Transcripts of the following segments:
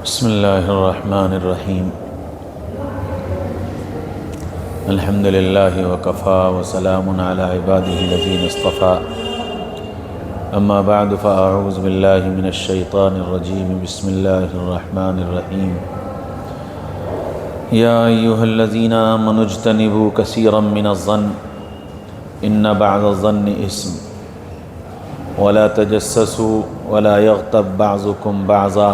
بسم اللہ الرحمن الرحیم الحمد للہ وکفا وسلام علی عبادہ الذین اصطفى اما بعد فاعوذ باللہ من الشیطان الرجیم بسم اللہ الرحمن الرحیم یا ایہا الذین آمنوا اجتنبوا کثیرا من الظن ان بعض الظن اسم ولا تجسسوا ولا يغتب بعضكم بعضا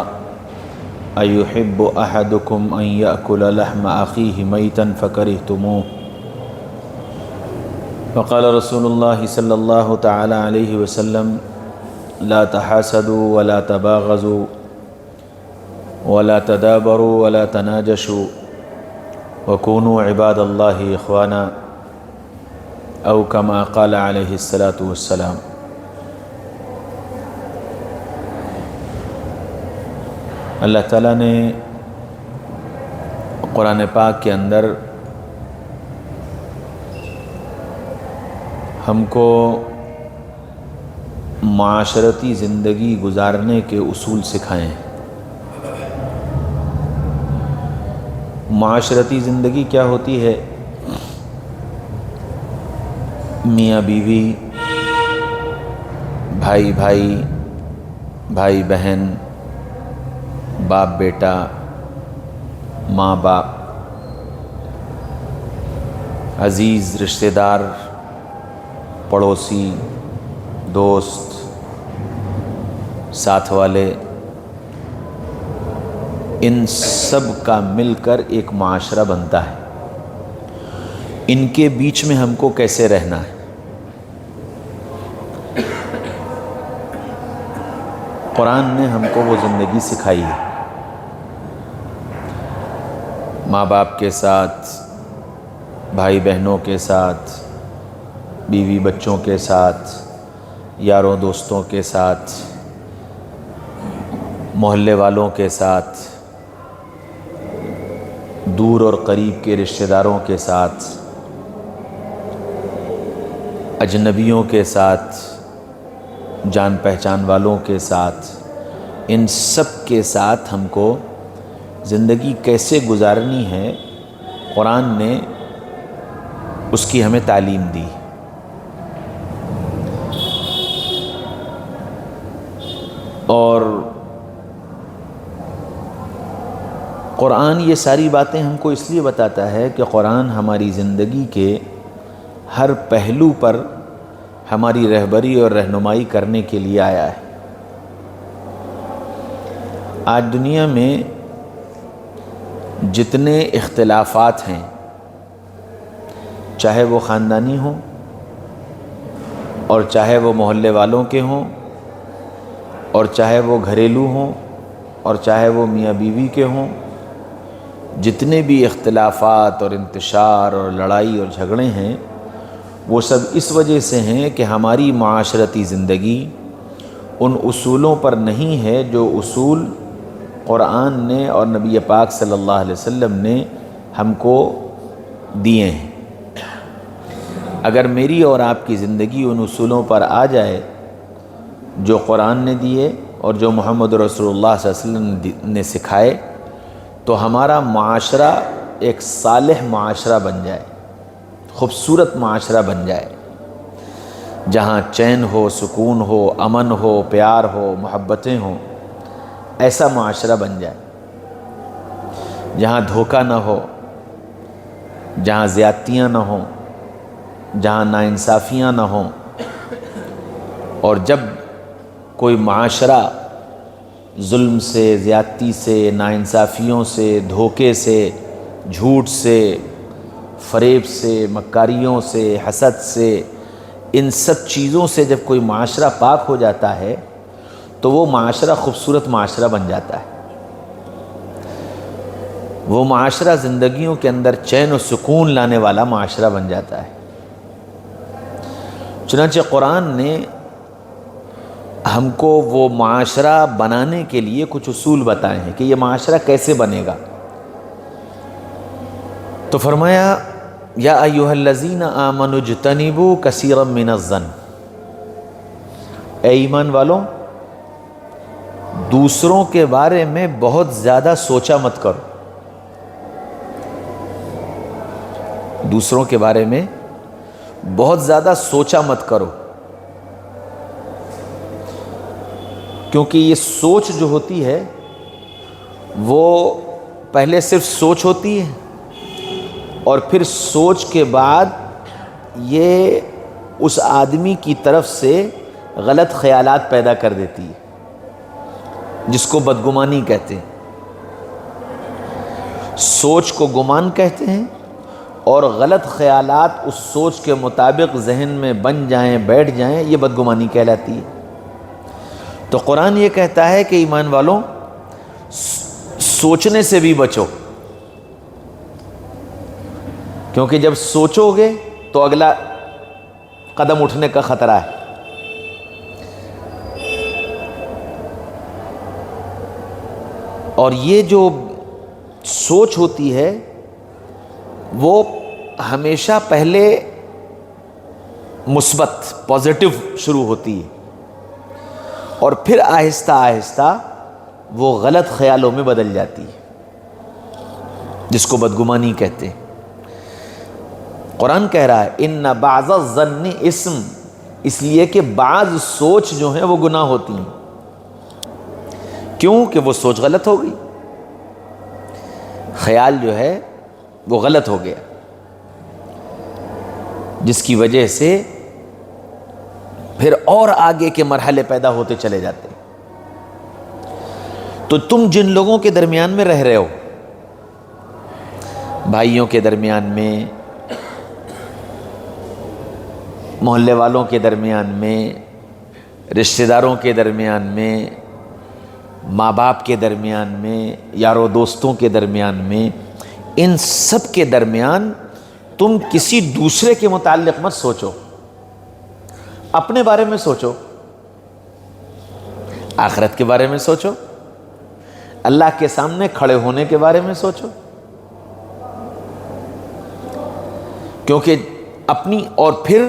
أيحب أحدكم أن يأكل لحم أخيه ميتا فكرهتموه وقال رسول الله صلى الله تعالى عليه وسلم لا تحاسدوا ولا تباغضوا ولا تدابروا ولا تناجشوا وكونوا عباد الله إخوانا أو كما قال عليه الصلاة والسلام۔ اللہ تعالیٰ نے قرآن پاک کے اندر ہم کو معاشرتی زندگی گزارنے کے اصول سکھائے ہیں۔ معاشرتی زندگی کیا ہوتی ہے؟ میاں بیوی، بھائی بھائی، بھائی بہن، باپ بیٹا، ماں باپ، عزیز رشتہ دار، پڑوسی، دوست، ساتھ والے، ان سب کا مل کر ایک معاشرہ بنتا ہے۔ ان کے بیچ میں ہم کو کیسے رہنا ہے؟ قرآن نے ہم کو وہ زندگی سکھائی ہے۔ ماں باپ کے ساتھ، بھائی بہنوں کے ساتھ، بیوی بچوں کے ساتھ، یاروں دوستوں کے ساتھ، محلے والوں کے ساتھ، دور اور قریب کے رشتہ داروں کے ساتھ، اجنبیوں کے ساتھ، جان پہچان والوں کے ساتھ، ان سب کے ساتھ ہم کو زندگی کیسے گزارنی ہے، قرآن نے اس کی ہمیں تعلیم دی۔ اور قرآن یہ ساری باتیں ہم کو اس لیے بتاتا ہے کہ قرآن ہماری زندگی کے ہر پہلو پر ہماری رہبری اور رہنمائی کرنے کے لیے آیا ہے۔ آج دنیا میں جتنے اختلافات ہیں، چاہے وہ خاندانی ہوں اور چاہے وہ محلے والوں کے ہوں اور چاہے وہ گھریلو ہوں اور چاہے وہ میاں بیوی کے ہوں، جتنے بھی اختلافات اور انتشار اور لڑائی اور جھگڑے ہیں، وہ سب اس وجہ سے ہیں کہ ہماری معاشرتی زندگی ان اصولوں پر نہیں ہے جو اصول قرآن نے اور نبی پاک صلی اللہ علیہ وسلم نے ہم کو دیے ہیں۔ اگر میری اور آپ کی زندگی ان اصولوں پر آ جائے جو قرآن نے دیے اور جو محمد رسول اللہ صلی اللہ علیہ وسلم نے سکھائے، تو ہمارا معاشرہ ایک صالح معاشرہ بن جائے، خوبصورت معاشرہ بن جائے، جہاں چین ہو، سکون ہو، امن ہو، پیار ہو، محبتیں ہوں، ایسا معاشرہ بن جائے، جہاں دھوکہ نہ ہو، جہاں زیادتیاں نہ ہوں، جہاں ناانصافیاں نہ ہوں۔ اور جب کوئی معاشرہ ظلم سے، زیادتی سے، ناانصافیوں سے، دھوکے سے، جھوٹ سے، فریب سے، مکاریوں سے، حسد سے، ان سب چیزوں سے جب کوئی معاشرہ پاک ہو جاتا ہے تو وہ معاشرہ خوبصورت معاشرہ بن جاتا ہے۔ وہ معاشرہ زندگیوں کے اندر چین و سکون لانے والا معاشرہ بن جاتا ہے۔ چنانچہ قرآن نے ہم کو وہ معاشرہ بنانے کے لیے کچھ اصول بتائے ہیں کہ یہ معاشرہ کیسے بنے گا۔ تو فرمایا یا ایھا الذین آمنوا اجتنبوا کثیرا من الظن، اے ایمان والوں دوسروں کے بارے میں بہت زیادہ سوچا مت کرو. دوسروں کے بارے میں بہت زیادہ سوچا مت کرو، کیونکہ یہ سوچ جو ہوتی ہے وہ پہلے صرف سوچ ہوتی ہے، اور پھر سوچ کے بعد یہ اس آدمی کی طرف سے غلط خیالات پیدا کر دیتی ہے، جس کو بدگمانی کہتے ہیں. سوچ کو گمان کہتے ہیں، اور غلط خیالات اس سوچ کے مطابق ذہن میں بن جائیں، بیٹھ جائیں، یہ بدگمانی کہلاتی ہے. تو قرآن یہ کہتا ہے کہ ایمان والوں، سوچنے سے بھی بچو، کیونکہ جب سوچو گے تو اگلا قدم اٹھنے کا خطرہ ہے. اور یہ جو سوچ ہوتی ہے وہ ہمیشہ پہلے مثبت پازیٹیو شروع ہوتی ہے، اور پھر آہستہ آہستہ وہ غلط خیالوں میں بدل جاتی ہے، جس کو بدگمانی کہتے ہیں. قرآن کہہ رہا ہے ان بعض الظن اسم، اس لیے کہ بعض سوچ جو ہیں وہ گناہ ہوتی ہیں. کیوں؟ کہ وہ سوچ غلط ہو گئی، خیال جو ہے وہ غلط ہو گیا، جس کی وجہ سے پھر اور آگے کے مرحلے پیدا ہوتے چلے جاتے ہیں. تو تم جن لوگوں کے درمیان میں رہ رہے ہو، بھائیوں کے درمیان میں، محلے والوں کے درمیان میں، رشتہ داروں کے درمیان میں، ماں باپ کے درمیان میں، یاروں دوستوں کے درمیان میں، ان سب کے درمیان تم کسی دوسرے کے متعلق مت سوچو، اپنے بارے میں سوچو، آخرت کے بارے میں سوچو، اللہ کے سامنے کھڑے ہونے کے بارے میں سوچو. کیونکہ اپنی، اور پھر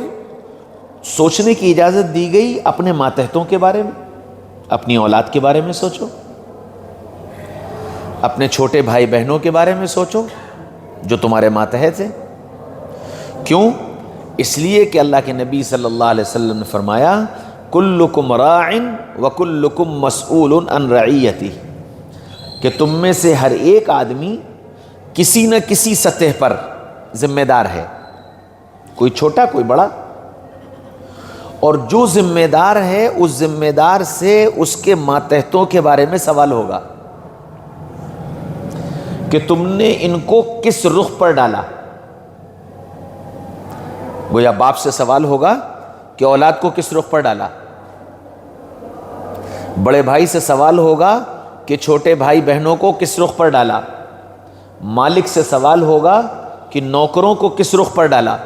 سوچنے کی اجازت دی گئی اپنے ماتحتوں کے بارے میں، اپنی اولاد کے بارے میں سوچو، اپنے چھوٹے بھائی بہنوں کے بارے میں سوچو جو تمہارے ماتحت ہیں. کیوں؟ اس لیے کہ اللہ کے نبی صلی اللہ علیہ وسلم نے فرمایا کلکم راع وکلکم مسئول عن رعیتہ، کہ تم میں سے ہر ایک آدمی کسی نہ کسی سطح پر ذمہ دار ہے، کوئی چھوٹا کوئی بڑا، اور جو ذمہ دار ہے اس ذمہ دار سے اس کے ماتحتوں کے بارے میں سوال ہوگا کہ تم نے ان کو کس رخ پر ڈالا. گویا باپ سے سوال ہوگا کہ اولاد کو کس رخ پر ڈالا، بڑے بھائی سے سوال ہوگا کہ چھوٹے بھائی بہنوں کو کس رخ پر ڈالا، مالک سے سوال ہوگا کہ نوکروں کو کس رخ پر ڈالا،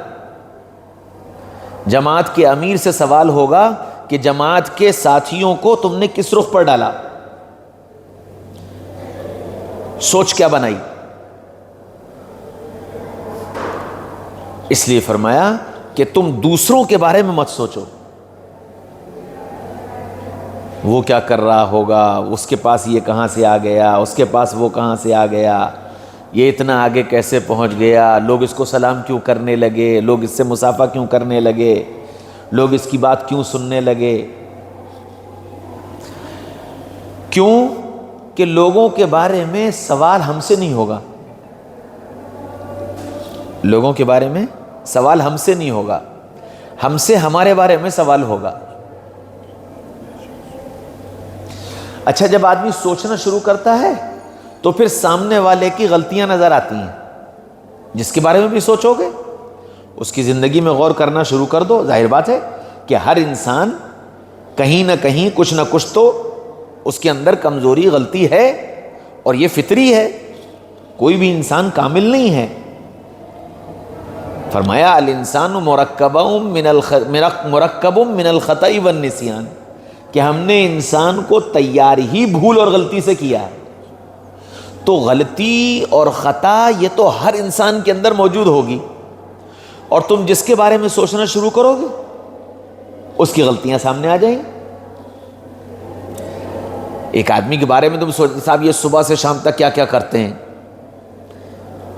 جماعت کے امیر سے سوال ہوگا کہ جماعت کے ساتھیوں کو تم نے کس رخ پر ڈالا، سوچ کیا بنائی. اس لیے فرمایا کہ تم دوسروں کے بارے میں مت سوچو، وہ کیا کر رہا ہوگا، اس کے پاس یہ کہاں سے آ گیا، اس کے پاس وہ کہاں سے آ گیا، یہ اتنا آگے کیسے پہنچ گیا، لوگ اس کو سلام کیوں کرنے لگے، لوگ اس سے مصافحہ کیوں کرنے لگے، لوگ اس کی بات کیوں سننے لگے. کیوں؟ کہ لوگوں کے بارے میں سوال ہم سے نہیں ہوگا، لوگوں کے بارے میں سوال ہم سے نہیں ہوگا، ہم سے ہمارے بارے میں سوال ہوگا. اچھا، جب آدمی سوچنا شروع کرتا ہے تو پھر سامنے والے کی غلطیاں نظر آتی ہیں، جس کے بارے میں بھی سوچو گے اس کی زندگی میں غور کرنا شروع کر دو. ظاہر بات ہے کہ ہر انسان کہیں نہ کہیں کچھ نہ کچھ تو اس کے اندر کمزوری غلطی ہے، اور یہ فطری ہے، کوئی بھی انسان کامل نہیں ہے. فرمایا الانسان مرکب من الخطأ والنسیان، کہ ہم نے انسان کو تیار ہی بھول اور غلطی سے کیا ہے. تو غلطی اور خطا یہ تو ہر انسان کے اندر موجود ہوگی، اور تم جس کے بارے میں سوچنا شروع کرو گے اس کی غلطیاں سامنے آ جائیں. ایک آدمی کے بارے میں تم سوچتے صاحب یہ صبح سے شام تک کیا کیا کرتے ہیں،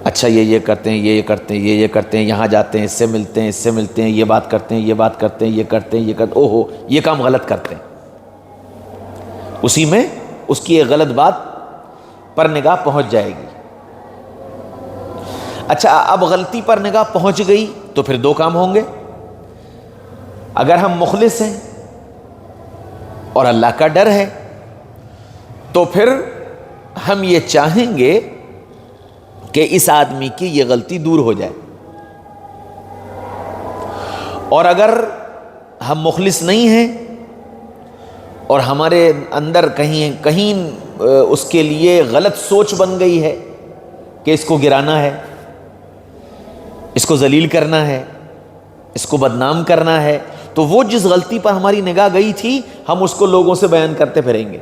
اچھا یہ کرتے ہیں، یہ کرتے ہیں، یہ کرتے ہیں، یہاں جاتے ہیں، اس سے ملتے ہیں، اس سے ملتے ہیں، یہ بات کرتے ہیں، یہ بات کرتے ہیں، یہ کرتے ہیں، یہ کرتے ہیں، اوہو یہ کام غلط کرتے ہیں، اسی میں اس کی ایک غلط بات پر نگاہ پہنچ جائے گی۔ اچھا اب غلطی پر نگاہ پہنچ گئی تو پھر دو کام ہوں گے، اگر ہم مخلص ہیں اور اللہ کا ڈر ہے تو پھر ہم یہ چاہیں گے کہ اس آدمی کی یہ غلطی دور ہو جائے، اور اگر ہم مخلص نہیں ہیں اور ہمارے اندر کہیں اس کے لیے غلط سوچ بن گئی ہے کہ اس کو گرانا ہے، اس کو ذلیل کرنا ہے، اس کو بدنام کرنا ہے، تو وہ جس غلطی پر ہماری نگاہ گئی تھی ہم اس کو لوگوں سے بیان کرتے پھریں گے۔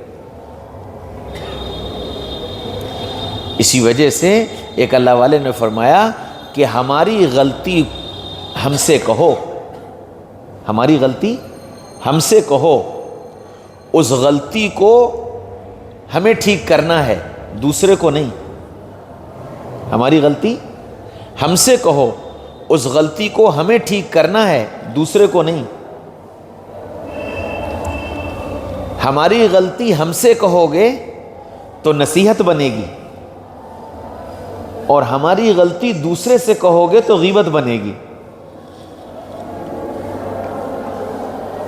اسی وجہ سے ایک اللہ والے نے فرمایا کہ ہماری غلطی ہم سے کہو، ہماری غلطی ہم سے کہو، اس غلطی کو ہمیں ٹھیک کرنا ہے، دوسرے کو نہیں۔ ہماری غلطی ہم سے کہو، اس غلطی کو ہمیں ٹھیک کرنا ہے، دوسرے کو نہیں۔ ہماری غلطی ہم سے کہو گے تو نصیحت بنے گی، اور ہماری غلطی دوسرے سے کہو گے تو غیبت بنے گی۔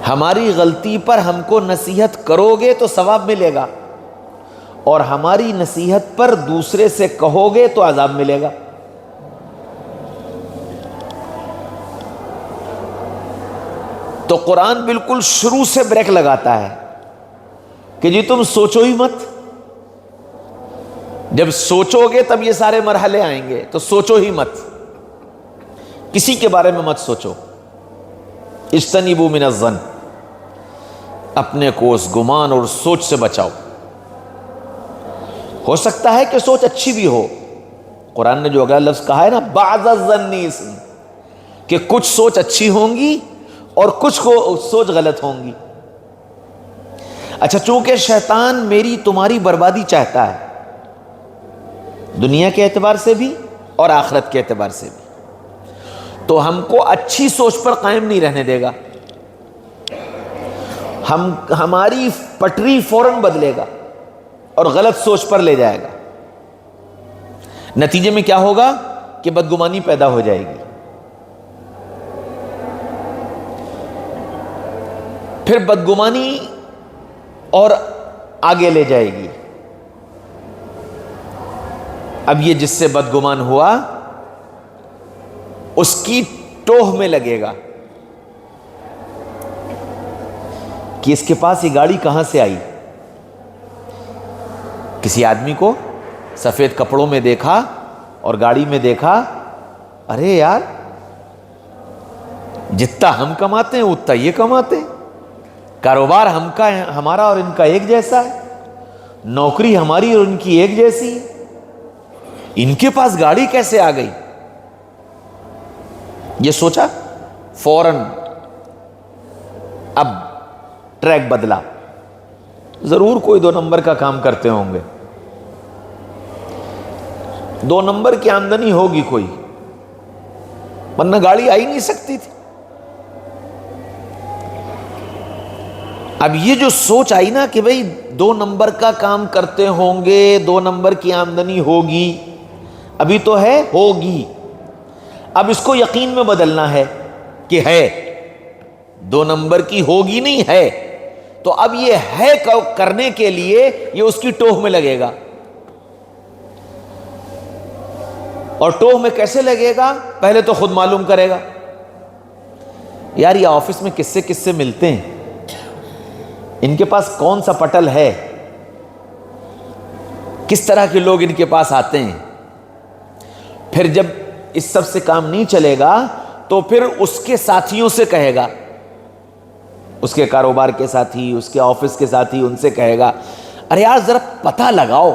ہماری غلطی پر ہم کو نصیحت کرو گے تو ثواب ملے گا، اور ہماری نصیحت پر دوسرے سے کہو گے تو عذاب ملے گا۔ تو قرآن بالکل شروع سے بریک لگاتا ہے کہ جی تم سوچو ہی مت، جب سوچو گے تب یہ سارے مرحلے آئیں گے، تو سوچو ہی مت، کسی کے بارے میں مت سوچو۔ اجتنبوا من الظن، اپنے کو اس گمان اور سوچ سے بچاؤ۔ ہو سکتا ہے کہ سوچ اچھی بھی ہو، قرآن نے جو اگلا لفظ کہا ہے نا بعض الظن اثم، کہ کچھ سوچ اچھی ہوں گی اور کچھ سوچ غلط ہوں گی۔ اچھا چونکہ شیطان میری تمہاری بربادی چاہتا ہے، دنیا کے اعتبار سے بھی اور آخرت کے اعتبار سے بھی، تو ہم کو اچھی سوچ پر قائم نہیں رہنے دے گا، ہماری پٹری فوراً بدلے گا اور غلط سوچ پر لے جائے گا۔ نتیجے میں کیا ہوگا کہ بدگمانی پیدا ہو جائے گی، پھر بدگمانی اور آگے لے جائے گی۔ اب یہ جس سے بدگمان ہوا اس کی ٹوہ میں لگے گا کہ اس کے پاس یہ گاڑی کہاں سے آئی۔ کسی آدمی کو سفید کپڑوں میں دیکھا اور گاڑی میں دیکھا، ارے یار جتنا ہم کماتے ہیں اتنا یہ کماتے ہیں، کاروبار ہمارا اور ان کا ایک جیسا ہے، نوکری ہماری اور ان کی ایک جیسی ہے، ان کے پاس گاڑی کیسے آ گئی؟ یہ سوچا، فوراً اب ٹریک بدلا، ضرور کوئی 2 نمبر کا کام کرتے ہوں گے، 2 نمبر کی آمدنی ہوگی کوئی، ورنہ گاڑی آ ہی نہیں سکتی تھی۔ اب یہ جو سوچ آئی نا کہ بھئی 2 نمبر کا کام کرتے ہوں گے، 2 نمبر کی آمدنی ہوگی، ابھی تو ہے ہوگی، اب اس کو یقین میں بدلنا ہے کہ ہے، 2 نمبر کی ہوگی نہیں ہے، تو اب یہ ہے کرنے کے لیے یہ اس کی ٹوہ میں لگے گا۔ اور ٹوہ میں کیسے لگے گا؟ پہلے تو خود معلوم کرے گا، یار یہ آفس میں کس سے ملتے ہیں، ان کے پاس کون سا پٹل ہے، کس طرح کے لوگ ان کے پاس آتے ہیں۔ پھر جب اس سب سے کام نہیں چلے گا تو پھر اس کے ساتھیوں سے کہے گا، اس کے کاروبار کے ساتھی، اس کے آفس کے ساتھی، ان سے کہے گا ارے یار ذرا پتہ لگاؤ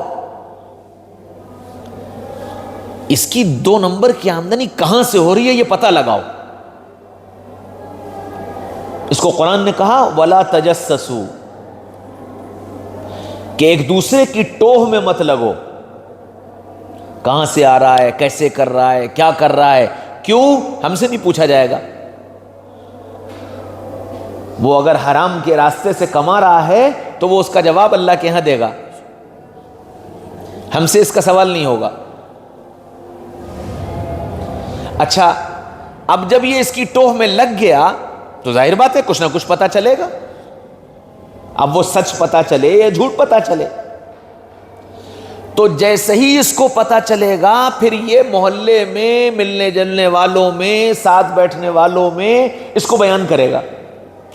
اس کی 2 نمبر کی آمدنی کہاں سے ہو رہی ہے، یہ پتہ لگاؤ۔ اس کو قرآن نے کہا وَلَا تَجَسَّسُوا، کہ ایک دوسرے کی ٹوہ میں مت لگو، کہاں سے آ رہا ہے، کیسے کر رہا ہے، کیا کر رہا ہے، کیوں؟ ہم سے نہیں پوچھا جائے گا۔ وہ اگر حرام کے راستے سے کما رہا ہے تو وہ اس کا جواب اللہ کے ہاں دے گا، ہم سے اس کا سوال نہیں ہوگا۔ اچھا، اب جب یہ اس کی ٹوہ میں لگ گیا تو ظاہر بات ہے کچھ نہ کچھ پتا چلے گا، اب وہ سچ پتا چلے یا جھوٹ پتا چلے۔ تو جیسے ہی اس کو پتا چلے گا پھر یہ محلے میں، ملنے جلنے والوں میں، ساتھ بیٹھنے والوں میں اس کو بیان کرے گا،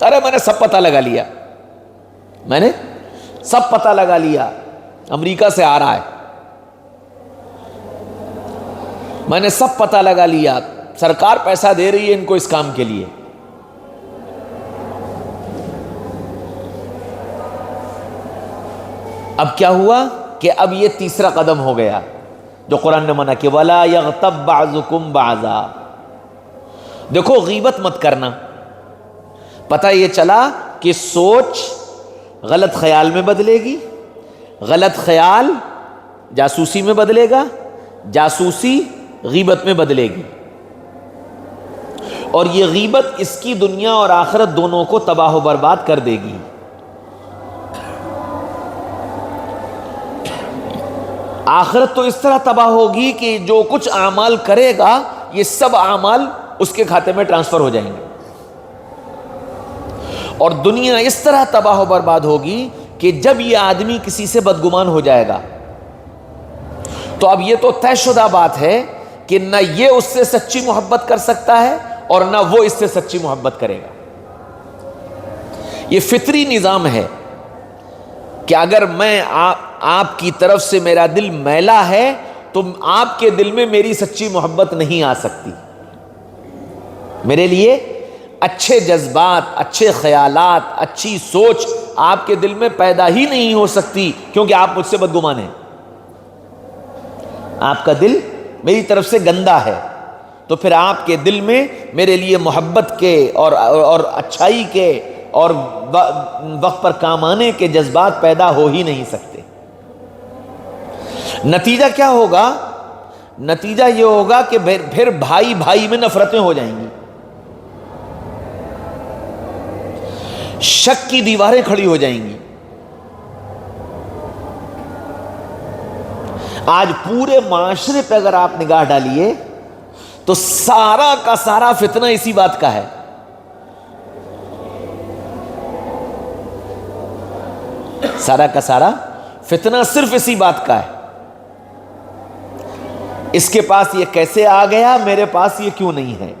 ارے میں نے سب پتہ لگا لیا، میں نے سب پتہ لگا لیا، امریکہ سے آ رہا ہے، میں نے سب پتہ لگا لیا، سرکار پیسہ دے رہی ہے ان کو اس کام کے لیے۔ اب کیا ہوا کہ اب یہ تیسرا قدم ہو گیا جو قرآن نے منع کیا، وَلَا يَغْتَبْ بَعْضُكُمْ بَعْضًا۔ دیکھو غیبت مت کرنا۔ پتہ یہ چلا کہ سوچ غلط خیال میں بدلے گی، غلط خیال جاسوسی میں بدلے گا، جاسوسی غیبت میں بدلے گی، اور یہ غیبت اس کی دنیا اور آخرت دونوں کو تباہ و برباد کر دے گی۔ آخرت تو اس طرح تباہ ہوگی کہ جو کچھ اعمال کرے گا یہ سب اعمال اس کے کھاتے میں ٹرانسفر ہو جائیں گے، اور دنیا اس طرح تباہ و برباد ہوگی کہ جب یہ آدمی کسی سے بدگمان ہو جائے گا تو اب یہ تو طے شدہ بات ہے کہ نہ یہ اس سے سچی محبت کر سکتا ہے اور نہ وہ اس سے سچی محبت کرے گا۔ یہ فطری نظام ہے کہ اگر میں آپ کی طرف سے میرا دل میلا ہے تو آپ کے دل میں میری سچی محبت نہیں آ سکتی، میرے لیے اچھے جذبات، اچھے خیالات، اچھی سوچ آپ کے دل میں پیدا ہی نہیں ہو سکتی، کیونکہ آپ مجھ سے بدگمان ہیں، آپ کا دل میری طرف سے گندا ہے، تو پھر آپ کے دل میں میرے لیے محبت کے اور اچھائی کے اور وقت پر کام آنے کے جذبات پیدا ہو ہی نہیں سکتے۔ نتیجہ کیا ہوگا؟ نتیجہ یہ ہوگا کہ پھر بھائی بھائی میں نفرتیں ہو جائیں گی، شک کی دیواریں کھڑی ہو جائیں گی۔ آج پورے معاشرے پہ اگر آپ نگاہ ڈالیے تو سارا کا سارا فتنہ اسی بات کا ہے۔ سارا کا سارا فتنہ صرف اسی بات کا ہے، اس کے پاس یہ کیسے آ گیا، میرے پاس یہ کیوں نہیں ہے،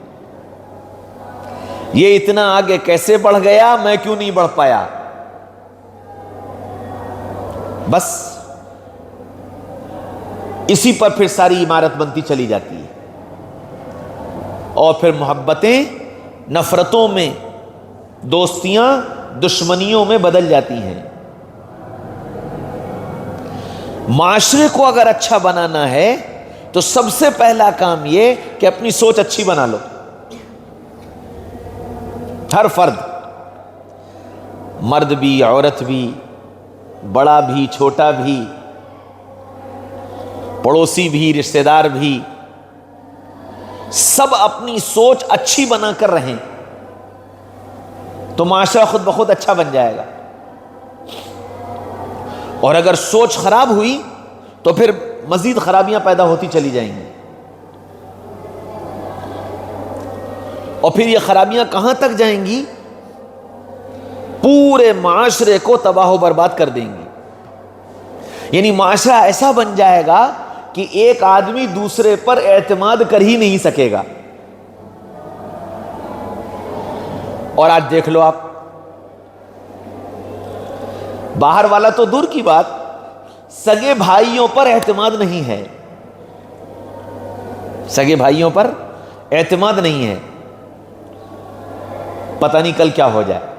یہ اتنا آگے کیسے بڑھ گیا، میں کیوں نہیں بڑھ پایا۔ بس اسی پر پھر ساری عمارت بنتی چلی جاتی ہے، اور پھر محبتیں نفرتوں میں، دوستیاں دشمنیوں میں بدل جاتی ہیں۔ معاشرے کو اگر اچھا بنانا ہے تو سب سے پہلا کام یہ کہ اپنی سوچ اچھی بنا لو۔ ہر فرد، مرد بھی، عورت بھی، بڑا بھی، چھوٹا بھی، پڑوسی بھی، رشتہ دار بھی، سب اپنی سوچ اچھی بنا کر رہیں تو معاشرہ خود بخود اچھا بن جائے گا، اور اگر سوچ خراب ہوئی تو پھر مزید خرابیاں پیدا ہوتی چلی جائیں گی، اور پھر یہ خرابیاں کہاں تک جائیں گی؟ پورے معاشرے کو تباہ و برباد کر دیں گی۔ یعنی معاشرہ ایسا بن جائے گا کہ ایک آدمی دوسرے پر اعتماد کر ہی نہیں سکے گا۔ اور آج دیکھ لو آپ، باہر والا تو دور کی بات، سگے بھائیوں پر اعتماد نہیں ہے، سگے بھائیوں پر اعتماد نہیں ہے، پتہ نہیں کل کیا ہو جائے۔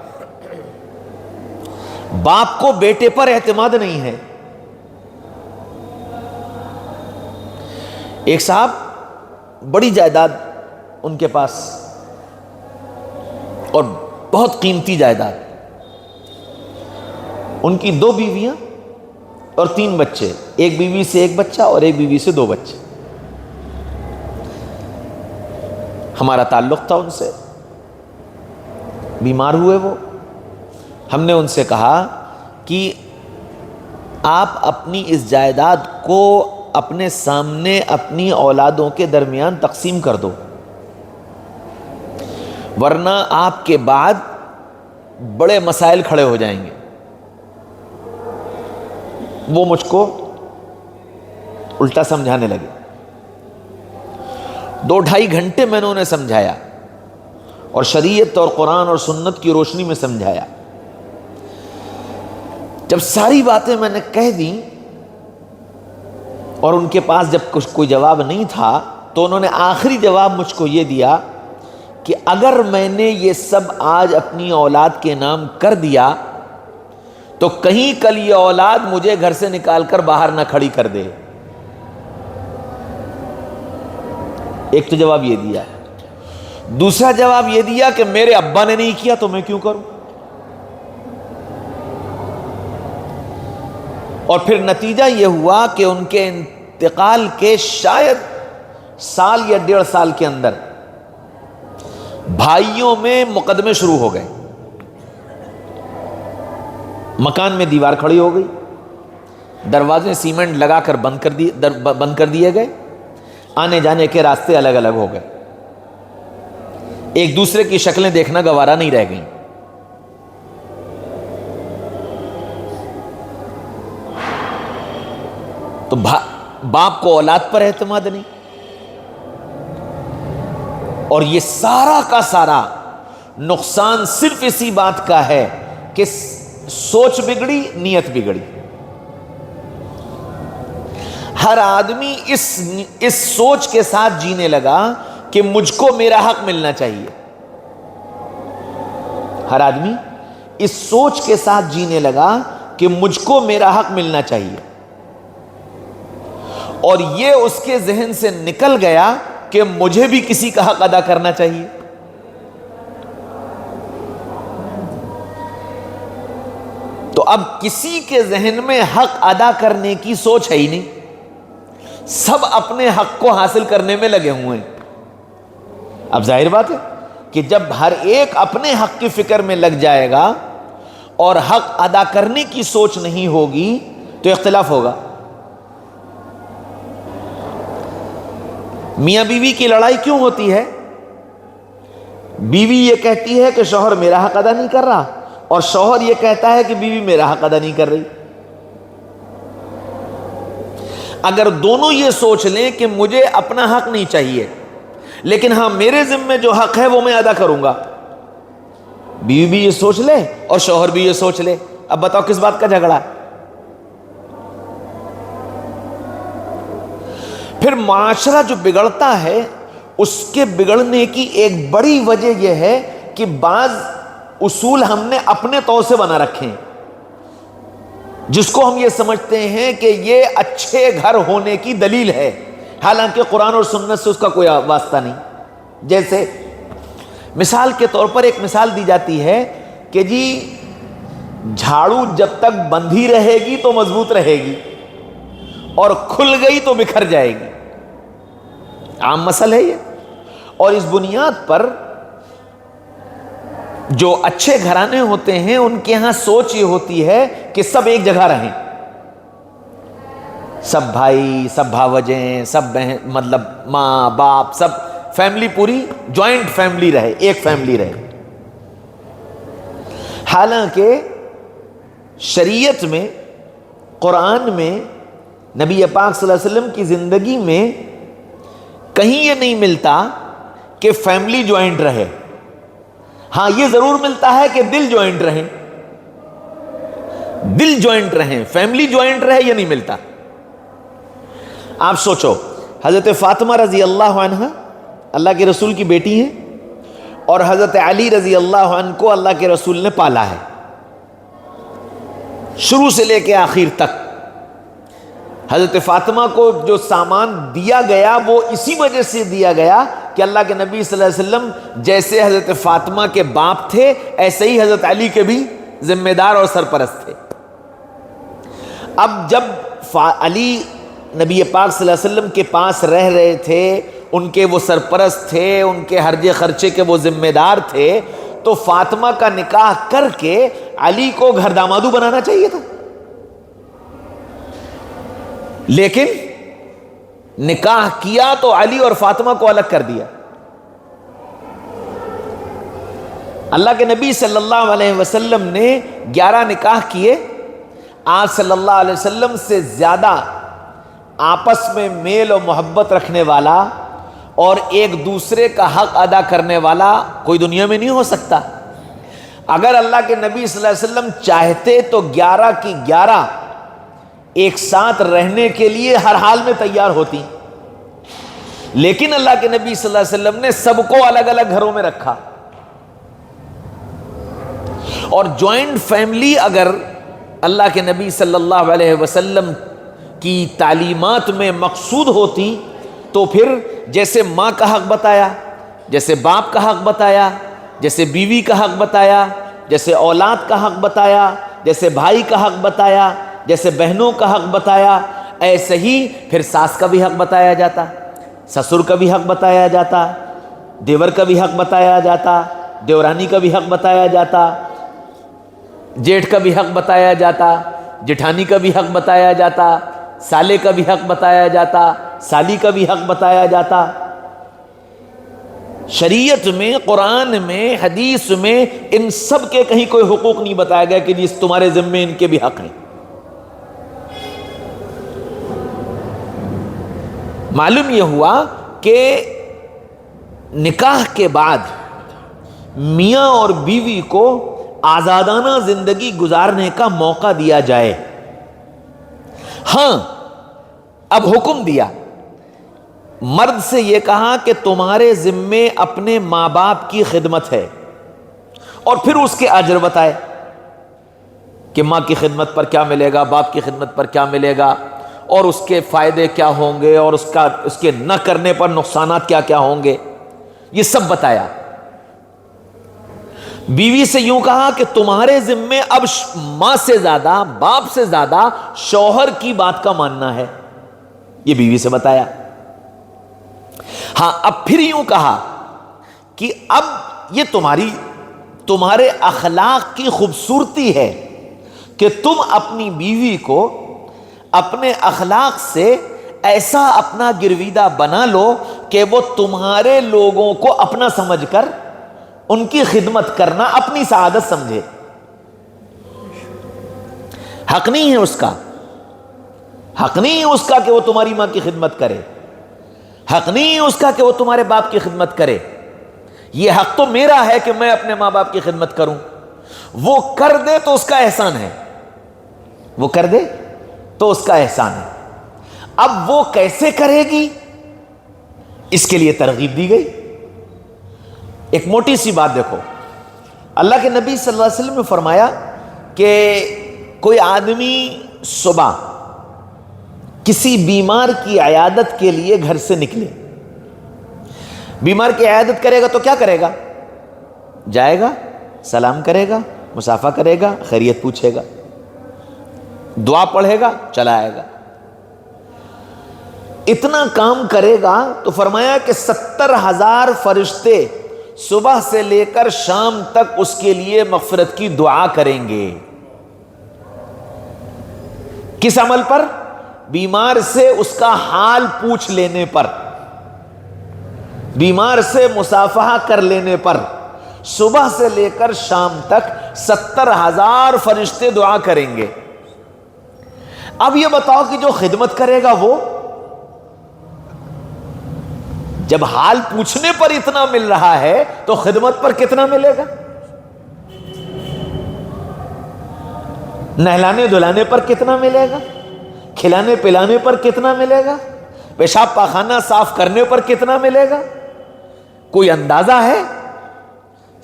باپ کو بیٹے پر اعتماد نہیں ہے۔ ایک صاحب بڑی جائیداد ان کے پاس اور بہت قیمتی جائیداد، ان کی 2 بیویاں اور 3 بچے، ایک بیوی سے 1 بچہ اور ایک بیوی سے 2 بچے. ہمارا تعلق تھا ان سے. بیمار ہوئے وہ. ہم نے ان سے کہا کہ آپ اپنی اس جائیداد کو اپنے سامنے اپنی اولادوں کے درمیان تقسیم کر دو، ورنہ آپ کے بعد بڑے مسائل کھڑے ہو جائیں گے. وہ مجھ کو الٹا سمجھانے لگے. 2-2.5 گھنٹے میں نے انہیں سمجھایا اور شریعت اور قرآن اور سنت کی روشنی میں سمجھایا. جب ساری باتیں میں نے کہہ دیں اور ان کے پاس جب کچھ کوئی جواب نہیں تھا تو انہوں نے آخری جواب مجھ کو یہ دیا کہ اگر میں نے یہ سب آج اپنی اولاد کے نام کر دیا تو کہیں کل یہ اولاد مجھے گھر سے نکال کر باہر نہ کھڑی کر دے. ایک تو جواب یہ دیا. دوسرا جواب یہ دیا کہ میرے ابا نے نہیں کیا تو میں کیوں کروں. اور پھر نتیجہ یہ ہوا کہ ان کے انتقال کے شاید 1 یا 1.5 سال کے اندر بھائیوں میں مقدمے شروع ہو گئے. مکان میں دیوار کھڑی ہو گئی، دروازے سیمنٹ لگا کر بند کر دیے گئے، آنے جانے کے راستے الگ الگ ہو گئے، ایک دوسرے کی شکلیں دیکھنا گوارا نہیں رہ گئیں. تو باپ کو اولاد پر اعتماد نہیں. اور یہ سارا کا سارا نقصان صرف اسی بات کا ہے کہ سوچ بگڑی، نیت بگڑی. ہر آدمی اس سوچ کے ساتھ جینے لگا کہ مجھ کو میرا حق ملنا چاہیے. ہر آدمی اس سوچ کے ساتھ جینے لگا کہ مجھ کو میرا حق ملنا چاہیے، اور یہ اس کے ذہن سے نکل گیا کہ مجھے بھی کسی کا حق ادا کرنا چاہیے. تو اب کسی کے ذہن میں حق ادا کرنے کی سوچ ہے ہی نہیں، سب اپنے حق کو حاصل کرنے میں لگے ہوئے ہیں. اب ظاہر بات ہے کہ جب ہر ایک اپنے حق کی فکر میں لگ جائے گا اور حق ادا کرنے کی سوچ نہیں ہوگی تو اختلاف ہوگا. میاں بیوی کی لڑائی کیوں ہوتی ہے؟ بیوی یہ کہتی ہے کہ شوہر میرا حق ادا نہیں کر رہا، اور شوہر یہ کہتا ہے کہ بیوی میرا حق ادا نہیں کر رہی. اگر دونوں یہ سوچ لیں کہ مجھے اپنا حق نہیں چاہیے لیکن ہاں میرے ذمے جو حق ہے وہ میں ادا کروں گا، بیوی بھی یہ سوچ لے اور شوہر بھی یہ سوچ لے، اب بتاؤ کس بات کا جھگڑا ہے؟ پھر معاشرہ جو بگڑتا ہے اس کے بگڑنے کی ایک بڑی وجہ یہ ہے کہ بعض اصول ہم نے اپنے طور سے بنا رکھے ہیں جس کو ہم یہ سمجھتے ہیں کہ یہ اچھے گھر ہونے کی دلیل ہے، حالانکہ قرآن اور سنت سے اس کا کوئی واسطہ نہیں. جیسے مثال کے طور پر ایک مثال دی جاتی ہے کہ جی جھاڑو جب تک بندھی رہے گی تو مضبوط رہے گی اور کھل گئی تو بکھر جائے گی. عام مسئلہ ہے یہ. اور اس بنیاد پر جو اچھے گھرانے ہوتے ہیں ان کے ہاں سوچ یہ ہوتی ہے کہ سب ایک جگہ رہیں، سب بھائی، سب بھاوجیں، سب بہن، مطلب ماں باپ، سب فیملی پوری جوائنٹ فیملی رہے، ایک فیملی رہے. حالانکہ شریعت میں، قرآن میں، نبی پاک صلی اللہ علیہ وسلم کی زندگی میں کہیں یہ نہیں ملتا کہ فیملی جوائنٹ رہے. ہاں یہ ضرور ملتا ہے کہ دل جوائنٹ رہیں، دل جوائنٹ رہیں، فیملی جوائنٹ رہے، یہ نہیں ملتا. آپ سوچو، حضرت فاطمہ رضی اللہ عنہ اللہ کے رسول کی بیٹی ہیں اور حضرت علی رضی اللہ عنہ کو اللہ کے رسول نے پالا ہے شروع سے لے کے آخر تک. حضرت فاطمہ کو جو سامان دیا گیا وہ اسی وجہ سے دیا گیا کہ اللہ کے نبی صلی اللہ علیہ وسلم جیسے حضرت فاطمہ کے باپ تھے ایسے ہی حضرت علی کے بھی ذمہ دار اور سرپرست تھے. اب جب علی نبی پاک صلی اللہ علیہ وسلم کے پاس رہ رہے تھے، ان کے وہ سرپرست تھے، ان کے ہرجے خرچے کے وہ ذمہ دار تھے، تو فاطمہ کا نکاح کر کے علی کو گھر دامادو بنانا چاہیے تھا، لیکن نکاح کیا تو علی اور فاطمہ کو الگ کر دیا۔ اللہ کے نبی صلی اللہ علیہ وسلم نے 11 نکاح کیے۔ آپ صلی اللہ علیہ وسلم سے زیادہ آپس میں میل و محبت رکھنے والا اور ایک دوسرے کا حق ادا کرنے والا کوئی دنیا میں نہیں ہو سکتا۔ اگر اللہ کے نبی صلی اللہ علیہ وسلم چاہتے تو 11 کی 11 ایک ساتھ رہنے کے لیے ہر حال میں تیار ہوتی، لیکن اللہ کے نبی صلی اللہ علیہ وسلم نے سب کو الگ الگ گھروں میں رکھا۔ اور جوائنٹ فیملی اگر اللہ کے نبی صلی اللہ علیہ وسلم کی تعلیمات میں مقصود ہوتی تو پھر جیسے ماں کا حق بتایا، جیسے باپ کا حق بتایا، جیسے بیوی کا حق بتایا، جیسے اولاد کا حق بتایا، جیسے بھائی کا حق بتایا، جیسے بہنوں کا حق بتایا، ایسے ہی پھر ساس کا بھی حق بتایا جاتا، سسر کا بھی حق بتایا جاتا، دیور کا بھی حق بتایا جاتا، دیورانی کا بھی حق بتایا جاتا، جیٹھ کا بھی حق بتایا جاتا، جٹھانی کا بھی حق بتایا جاتا، سالے کا بھی حق بتایا جاتا، سالی کا بھی حق بتایا جاتا۔ شریعت میں، قرآن میں، حدیث میں ان سب کے کہیں کوئی حقوق نہیں بتایا گیا کہ جس تمہارے ذمے ان کے بھی حق ہیں۔ معلوم یہ ہوا کہ نکاح کے بعد میاں اور بیوی کو آزادانہ زندگی گزارنے کا موقع دیا جائے۔ ہاں، اب حکم دیا، مرد سے یہ کہا کہ تمہارے ذمے اپنے ماں باپ کی خدمت ہے، اور پھر اس کے اجر بتائے کہ ماں کی خدمت پر کیا ملے گا، باپ کی خدمت پر کیا ملے گا، اور اس کے فائدے کیا ہوں گے، اور اس کے نہ کرنے پر نقصانات کیا کیا ہوں گے، یہ سب بتایا۔ بیوی سے یوں کہا کہ تمہارے ذمے اب ماں سے زیادہ، باپ سے زیادہ شوہر کی بات کا ماننا ہے، یہ بیوی سے بتایا۔ ہاں، اب پھر یوں کہا کہ اب یہ تمہارے اخلاق کی خوبصورتی ہے کہ تم اپنی بیوی کو اپنے اخلاق سے ایسا اپنا گرویدہ بنا لو کہ وہ تمہارے لوگوں کو اپنا سمجھ کر ان کی خدمت کرنا اپنی سعادت سمجھے۔ حق نہیں ہے اس کا، حق نہیں ہے اس کا کہ وہ تمہاری ماں کی خدمت کرے، حق نہیں ہے اس کا کہ وہ تمہارے باپ کی خدمت کرے، یہ حق تو میرا ہے کہ میں اپنے ماں باپ کی خدمت کروں۔ وہ کر دے تو اس کا احسان ہے، وہ کر دے تو اس کا احسان ہے۔ اب وہ کیسے کرے گی، اس کے لیے ترغیب دی گئی۔ ایک موٹی سی بات دیکھو، اللہ کے نبی صلی اللہ علیہ وسلم نے فرمایا کہ کوئی آدمی صبح کسی بیمار کی عیادت کے لیے گھر سے نکلے، بیمار کی عیادت کرے گا تو کیا کرے گا؟ جائے گا، سلام کرے گا، مصافحہ کرے گا، خیریت پوچھے گا، دعا پڑھے گا، چلا آئے گا۔ اتنا کام کرے گا تو فرمایا کہ 70,000 فرشتے صبح سے لے کر شام تک اس کے لیے مغفرت کی دعا کریں گے۔ کس عمل پر؟ بیمار سے اس کا حال پوچھ لینے پر، بیمار سے مصافحہ کر لینے پر صبح سے لے کر شام تک 70,000 فرشتے دعا کریں گے۔ اب یہ بتاؤ کہ جو خدمت کرے گا وہ جب حال پوچھنے پر اتنا مل رہا ہے تو خدمت پر کتنا ملے گا؟ نہلانے دھلانے پر کتنا ملے گا؟ کھلانے پلانے پر کتنا ملے گا؟ پیشاب پاخانہ صاف کرنے پر کتنا ملے گا؟ کوئی اندازہ ہے؟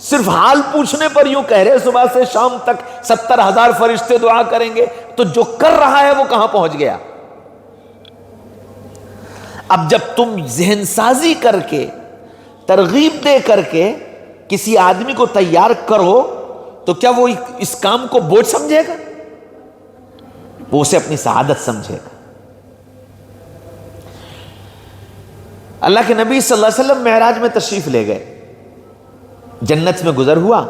صرف حال پوچھنے پر یوں کہہ رہے صبح سے شام تک 70,000 فرشتے دعا کریں گے، تو جو کر رہا ہے وہ کہاں پہنچ گیا؟ اب جب تم ذہن سازی کر کے، ترغیب دے کر کے کسی آدمی کو تیار کرو تو کیا وہ اس کام کو بوجھ سمجھے گا؟ وہ اسے اپنی سعادت سمجھے گا۔ اللہ کے نبی صلی اللہ علیہ وسلم معراج میں تشریف لے گئے، جنت میں گزر ہوا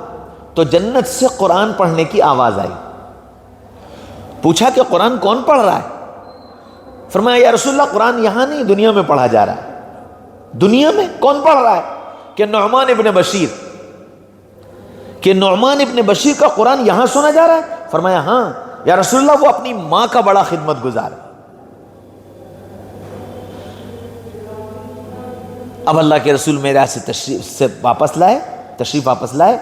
تو جنت سے قرآن پڑھنے کی آواز آئی۔ پوچھا کہ قرآن کون پڑھ رہا ہے؟ فرمایا یا رسول اللہ قرآن یہاں نہیں، دنیا میں پڑھا جا رہا ہے۔ دنیا میں کون پڑھ رہا ہے؟ کہ نعمان ابن بشیر، کہ نعمان ابن بشیر کا قرآن یہاں سنا جا رہا ہے؟ فرمایا ہاں یا رسول اللہ، وہ اپنی ماں کا بڑا خدمت گزار ہے۔ اب اللہ کے رسول معراج سے تشریف واپس لائے،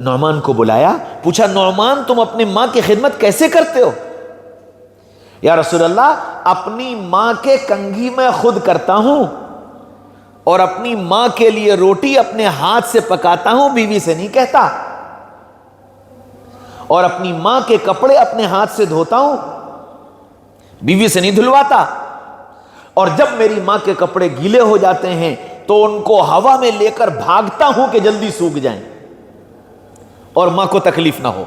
نعمان کو بلایا، پوچھا نعمان تم اپنی ماں کی خدمت کیسے کرتے ہو؟ یا رسول اللہ اپنی ماں کے کنگھی میں خود کرتا ہوں، اور اپنی ماں کے لیے روٹی اپنے ہاتھ سے پکاتا ہوں، بیوی سے نہیں کہتا، اور اپنی ماں کے کپڑے اپنے ہاتھ سے دھوتا ہوں، بیوی سے نہیں دھلواتا، اور جب میری ماں کے کپڑے گیلے ہو جاتے ہیں تو ان کو ہوا میں لے کر بھاگتا ہوں کہ جلدی سوکھ جائیں اور ماں کو تکلیف نہ ہو۔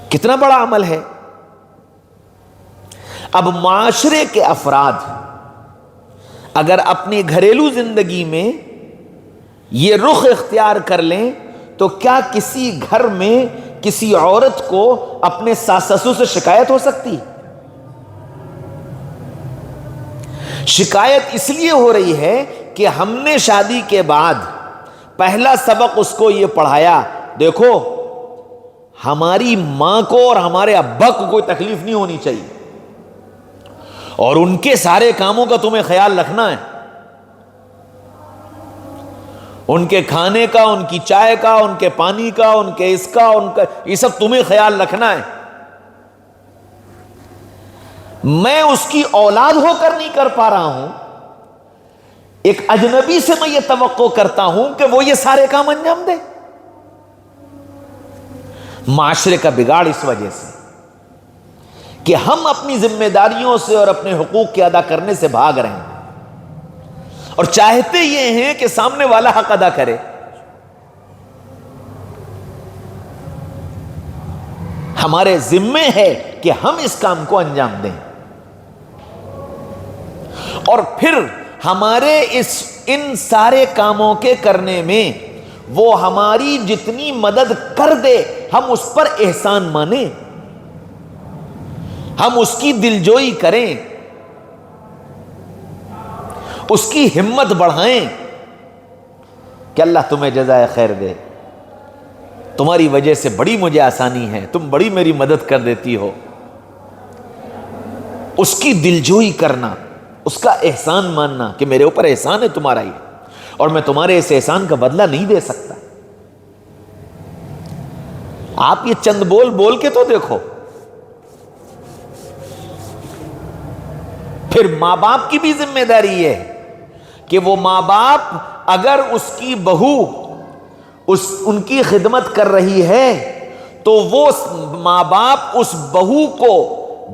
کتنا بڑا عمل ہے۔ اب معاشرے کے افراد اگر اپنی گھریلو زندگی میں یہ رخ اختیار کر لیں تو کیا کسی گھر میں کسی عورت کو اپنے ساس سسر سے شکایت ہو سکتی؟ شکایت اس لیے ہو رہی ہے کہ ہم نے شادی کے بعد پہلا سبق اس کو یہ پڑھایا، دیکھو ہماری ماں کو اور ہمارے ابا کو کوئی تکلیف نہیں ہونی چاہیے، اور ان کے سارے کاموں کا تمہیں خیال رکھنا ہے، ان کے کھانے کا، ان کی چائے کا، ان کے پانی کا، ان کے اس کا، ان کا، یہ سب تمہیں خیال رکھنا ہے۔ میں اس کی اولاد ہو کر نہیں کر پا رہا ہوں، ایک اجنبی سے میں یہ توقع کرتا ہوں کہ وہ یہ سارے کام انجام دے۔ معاشرے کا بگاڑ اس وجہ سے کہ ہم اپنی ذمہ داریوں سے اور اپنے حقوق کے ادا کرنے سے بھاگ رہے ہیں، اور چاہتے یہ ہیں کہ سامنے والا حق ادا کرے۔ ہمارے ذمے ہے کہ ہم اس کام کو انجام دیں، اور پھر ہمارے ان سارے کاموں کے کرنے میں وہ ہماری جتنی مدد کر دے ہم اس پر احسان مانیں، ہم اس کی دلجوئی کریں، اس کی ہمت بڑھائیں کہ اللہ تمہیں جزائے خیر دے، تمہاری وجہ سے بڑی مجھے آسانی ہے، تم بڑی میری مدد کر دیتی ہو۔ اس کی دلجوئی کرنا، اس کا احسان ماننا کہ میرے اوپر احسان ہے تمہارا ہی، اور میں تمہارے اس احسان کا بدلہ نہیں دے سکتا۔ آپ یہ چند بول بول کے تو دیکھو۔ پھر ماں باپ کی بھی ذمہ داری یہ ہے کہ وہ ماں باپ اگر اس کی بہو ان کی خدمت کر رہی ہے تو وہ ماں باپ اس بہو کو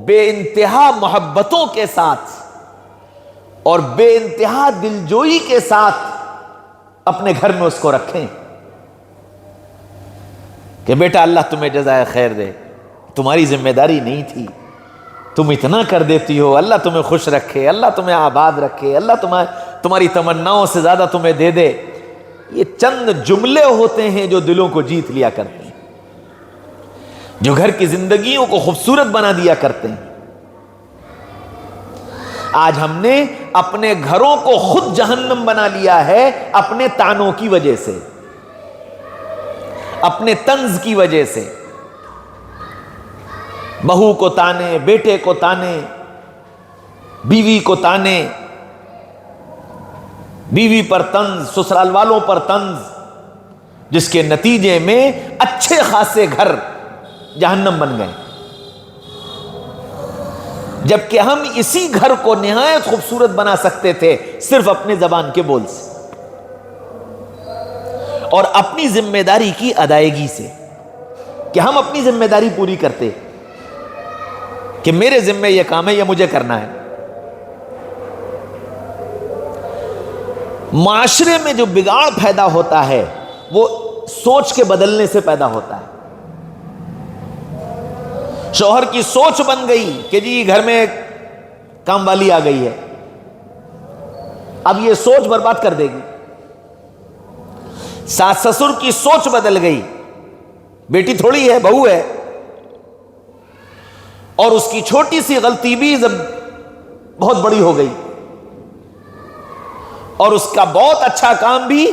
بے انتہا محبتوں کے ساتھ اور بے انتہا دلجوئی کے ساتھ اپنے گھر میں اس کو رکھیں کہ بیٹا اللہ تمہیں جزائے خیر دے، تمہاری ذمہ داری نہیں تھی، تم اتنا کر دیتی ہو، اللہ تمہیں خوش رکھے، اللہ تمہیں آباد رکھے، اللہ تمہاری تمناؤں سے زیادہ تمہیں دے دے۔ یہ چند جملے ہوتے ہیں جو دلوں کو جیت لیا کرتے ہیں، جو گھر کی زندگیوں کو خوبصورت بنا دیا کرتے ہیں۔ آج ہم نے اپنے گھروں کو خود جہنم بنا لیا ہے اپنے طعنوں کی وجہ سے، اپنے طنز کی وجہ سے۔ بہو کو تانے، بیٹے کو تانے، بیوی کو تانے، بیوی پر طنز، سسرال والوں پر طنز، جس کے نتیجے میں اچھے خاصے گھر جہنم بن گئے، جبکہ ہم اسی گھر کو نہایت خوبصورت بنا سکتے تھے صرف اپنے زبان کے بول سے اور اپنی ذمہ داری کی ادائیگی سے، کہ ہم اپنی ذمہ داری پوری کرتے کہ میرے ذمہ یہ کام ہے، یہ مجھے کرنا ہے۔ معاشرے میں جو بگاڑ پیدا ہوتا ہے وہ سوچ کے بدلنے سے پیدا ہوتا ہے۔ شوہر کی سوچ بن گئی کہ جی گھر میں کام والی آ گئی ہے، اب یہ سوچ برباد کر دے گی۔ ساس سسر کی سوچ بدل گئی، بیٹی تھوڑی ہے، بہو ہے، اور اس کی چھوٹی سی غلطی بھی بہت بڑی ہو گئی، اور اس کا بہت اچھا کام بھی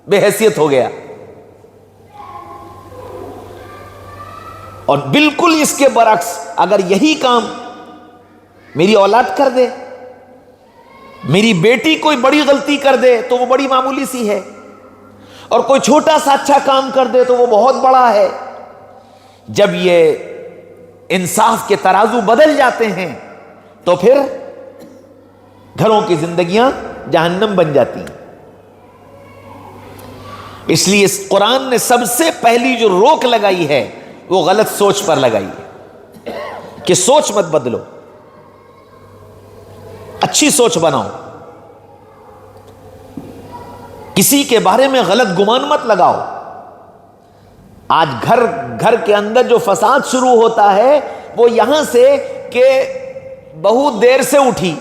بے حیثیت ہو گیا۔ اور بالکل اس کے برعکس اگر یہی کام میری اولاد کر دے، میری بیٹی کوئی بڑی غلطی کر دے تو وہ بڑی معمولی سی ہے، اور کوئی چھوٹا سا اچھا کام کر دے تو وہ بہت بڑا ہے۔ جب یہ انصاف کے ترازو بدل جاتے ہیں تو پھر گھروں کی زندگیاں جہنم بن جاتی ہیں۔ اس لیے اس قرآن نے سب سے پہلی جو روک لگائی ہے وہ غلط سوچ پر لگائی ہے کہ سوچ مت بدلو، اچھی سوچ بناؤ، کسی کے بارے میں غلط گمان مت لگاؤ۔ آج گھر کے اندر جو فساد شروع ہوتا ہے وہ یہاں سے کہ بہت دیر سے اٹھی،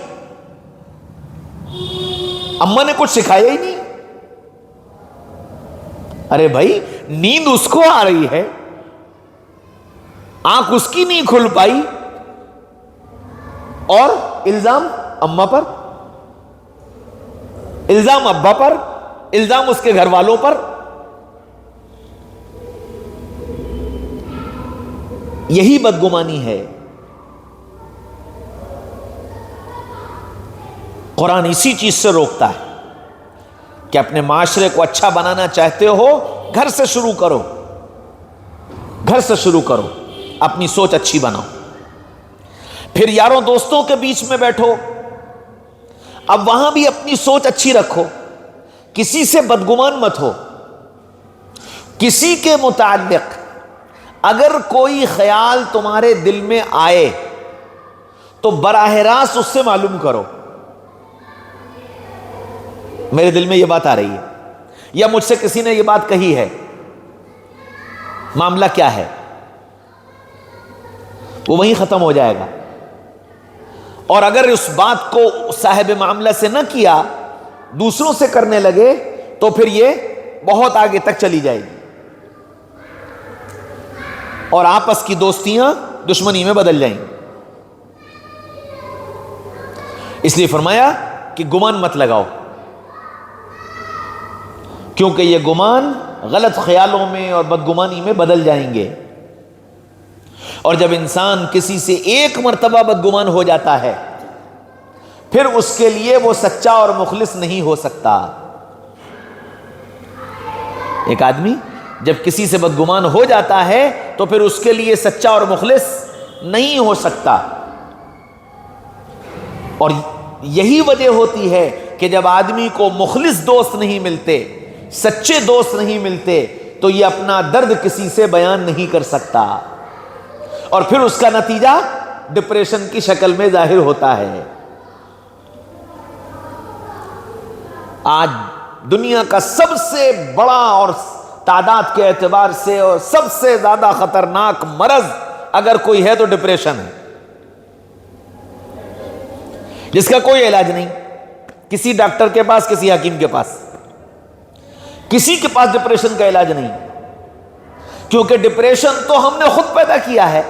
اماں نے کچھ سکھایا ہی نہیں۔ ارے بھائی، نیند اس کو آ رہی ہے، آنکھ اس کی نہیں کھل پائی، اور الزام اماں پر، الزام ابا پر، الزام اس کے گھر والوں پر۔ یہی بدگمانی ہے۔ قرآن اسی چیز سے روکتا ہے کہ اپنے معاشرے کو اچھا بنانا چاہتے ہو، گھر سے شروع کرو، گھر سے شروع کرو، اپنی سوچ اچھی بناؤ۔ پھر یاروں دوستوں کے بیچ میں بیٹھو، اب وہاں بھی اپنی سوچ اچھی رکھو، کسی سے بدگمان مت ہو۔ کسی کے متعلق اگر کوئی خیال تمہارے دل میں آئے تو براہ راست اس سے معلوم کرو، میرے دل میں یہ بات آ رہی ہے، یا مجھ سے کسی نے یہ بات کہی ہے، معاملہ کیا ہے، وہ وہیں ختم ہو جائے گا۔ اور اگر اس بات کو صاحب معاملہ سے نہ کیا، دوسروں سے کرنے لگے تو پھر یہ بہت آگے تک چلی جائے گی، اور آپس کی دوستیاں دشمنی میں بدل جائیں گی۔ اس لیے فرمایا کہ گمان مت لگاؤ، کیونکہ یہ گمان غلط خیالوں میں اور بدگمانی میں بدل جائیں گے، اور جب انسان کسی سے ایک مرتبہ بدگمان ہو جاتا ہے پھر اس کے لیے وہ سچا اور مخلص نہیں ہو سکتا۔ ایک آدمی جب کسی سے بدگمان ہو جاتا ہے تو پھر اس کے لیے سچا اور مخلص نہیں ہو سکتا، اور یہی وجہ ہوتی ہے کہ جب آدمی کو مخلص دوست نہیں ملتے، سچے دوست نہیں ملتے، تو یہ اپنا درد کسی سے بیان نہیں کر سکتا، اور پھر اس کا نتیجہ ڈپریشن کی شکل میں ظاہر ہوتا ہے۔ آج دنیا کا سب سے بڑا اور تعداد کے اعتبار سے اور سب سے زیادہ خطرناک مرض اگر کوئی ہے تو ڈپریشن ہے، جس کا کوئی علاج نہیں، کسی ڈاکٹر کے پاس، کسی حکیم کے پاس، کسی کے پاس ڈپریشن کا علاج نہیں، کیونکہ ڈپریشن تو ہم نے خود پیدا کیا ہے،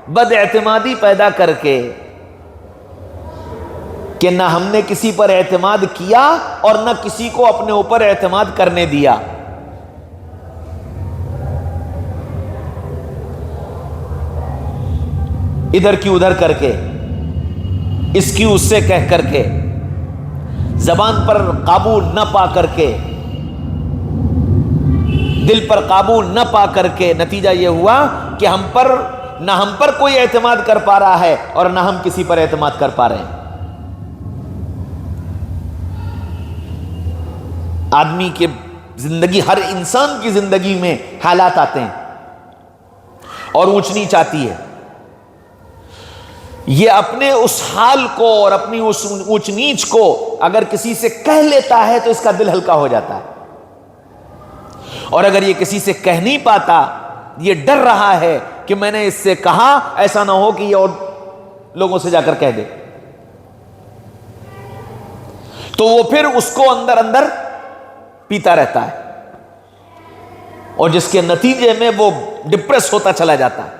بد اعتمادی پیدا کر کے، کہ نہ ہم نے کسی پر اعتماد کیا اور نہ کسی کو اپنے اوپر اعتماد کرنے دیا۔ ادھر کی ادھر کر کے، اس کی اس سے کہہ کر کے، زبان پر قابو نہ پا کر کے، دل پر قابو نہ پا کر کے، نتیجہ یہ ہوا کہ نہ ہم پر کوئی اعتماد کر پا رہا ہے اور نہ ہم کسی پر اعتماد کر پا رہے ہیں۔ آدمی کی زندگی، ہر انسان کی زندگی میں حالات آتے ہیں اور اونچ نیچ آتی ہے، یہ اپنے اس حال کو اور اپنی اس اونچ نیچ کو اگر کسی سے کہہ لیتا ہے تو اس کا دل ہلکا ہو جاتا ہے، اور اگر یہ کسی سے کہہ نہیں پاتا، یہ ڈر رہا ہے کہ میں نے اس سے کہا، ایسا نہ ہو کہ یہ اور لوگوں سے جا کر کہہ دے، تو وہ پھر اس کو اندر اندر پیتا رہتا ہے، اور جس کے نتیجے میں وہ ڈپریس ہوتا چلا جاتا ہے،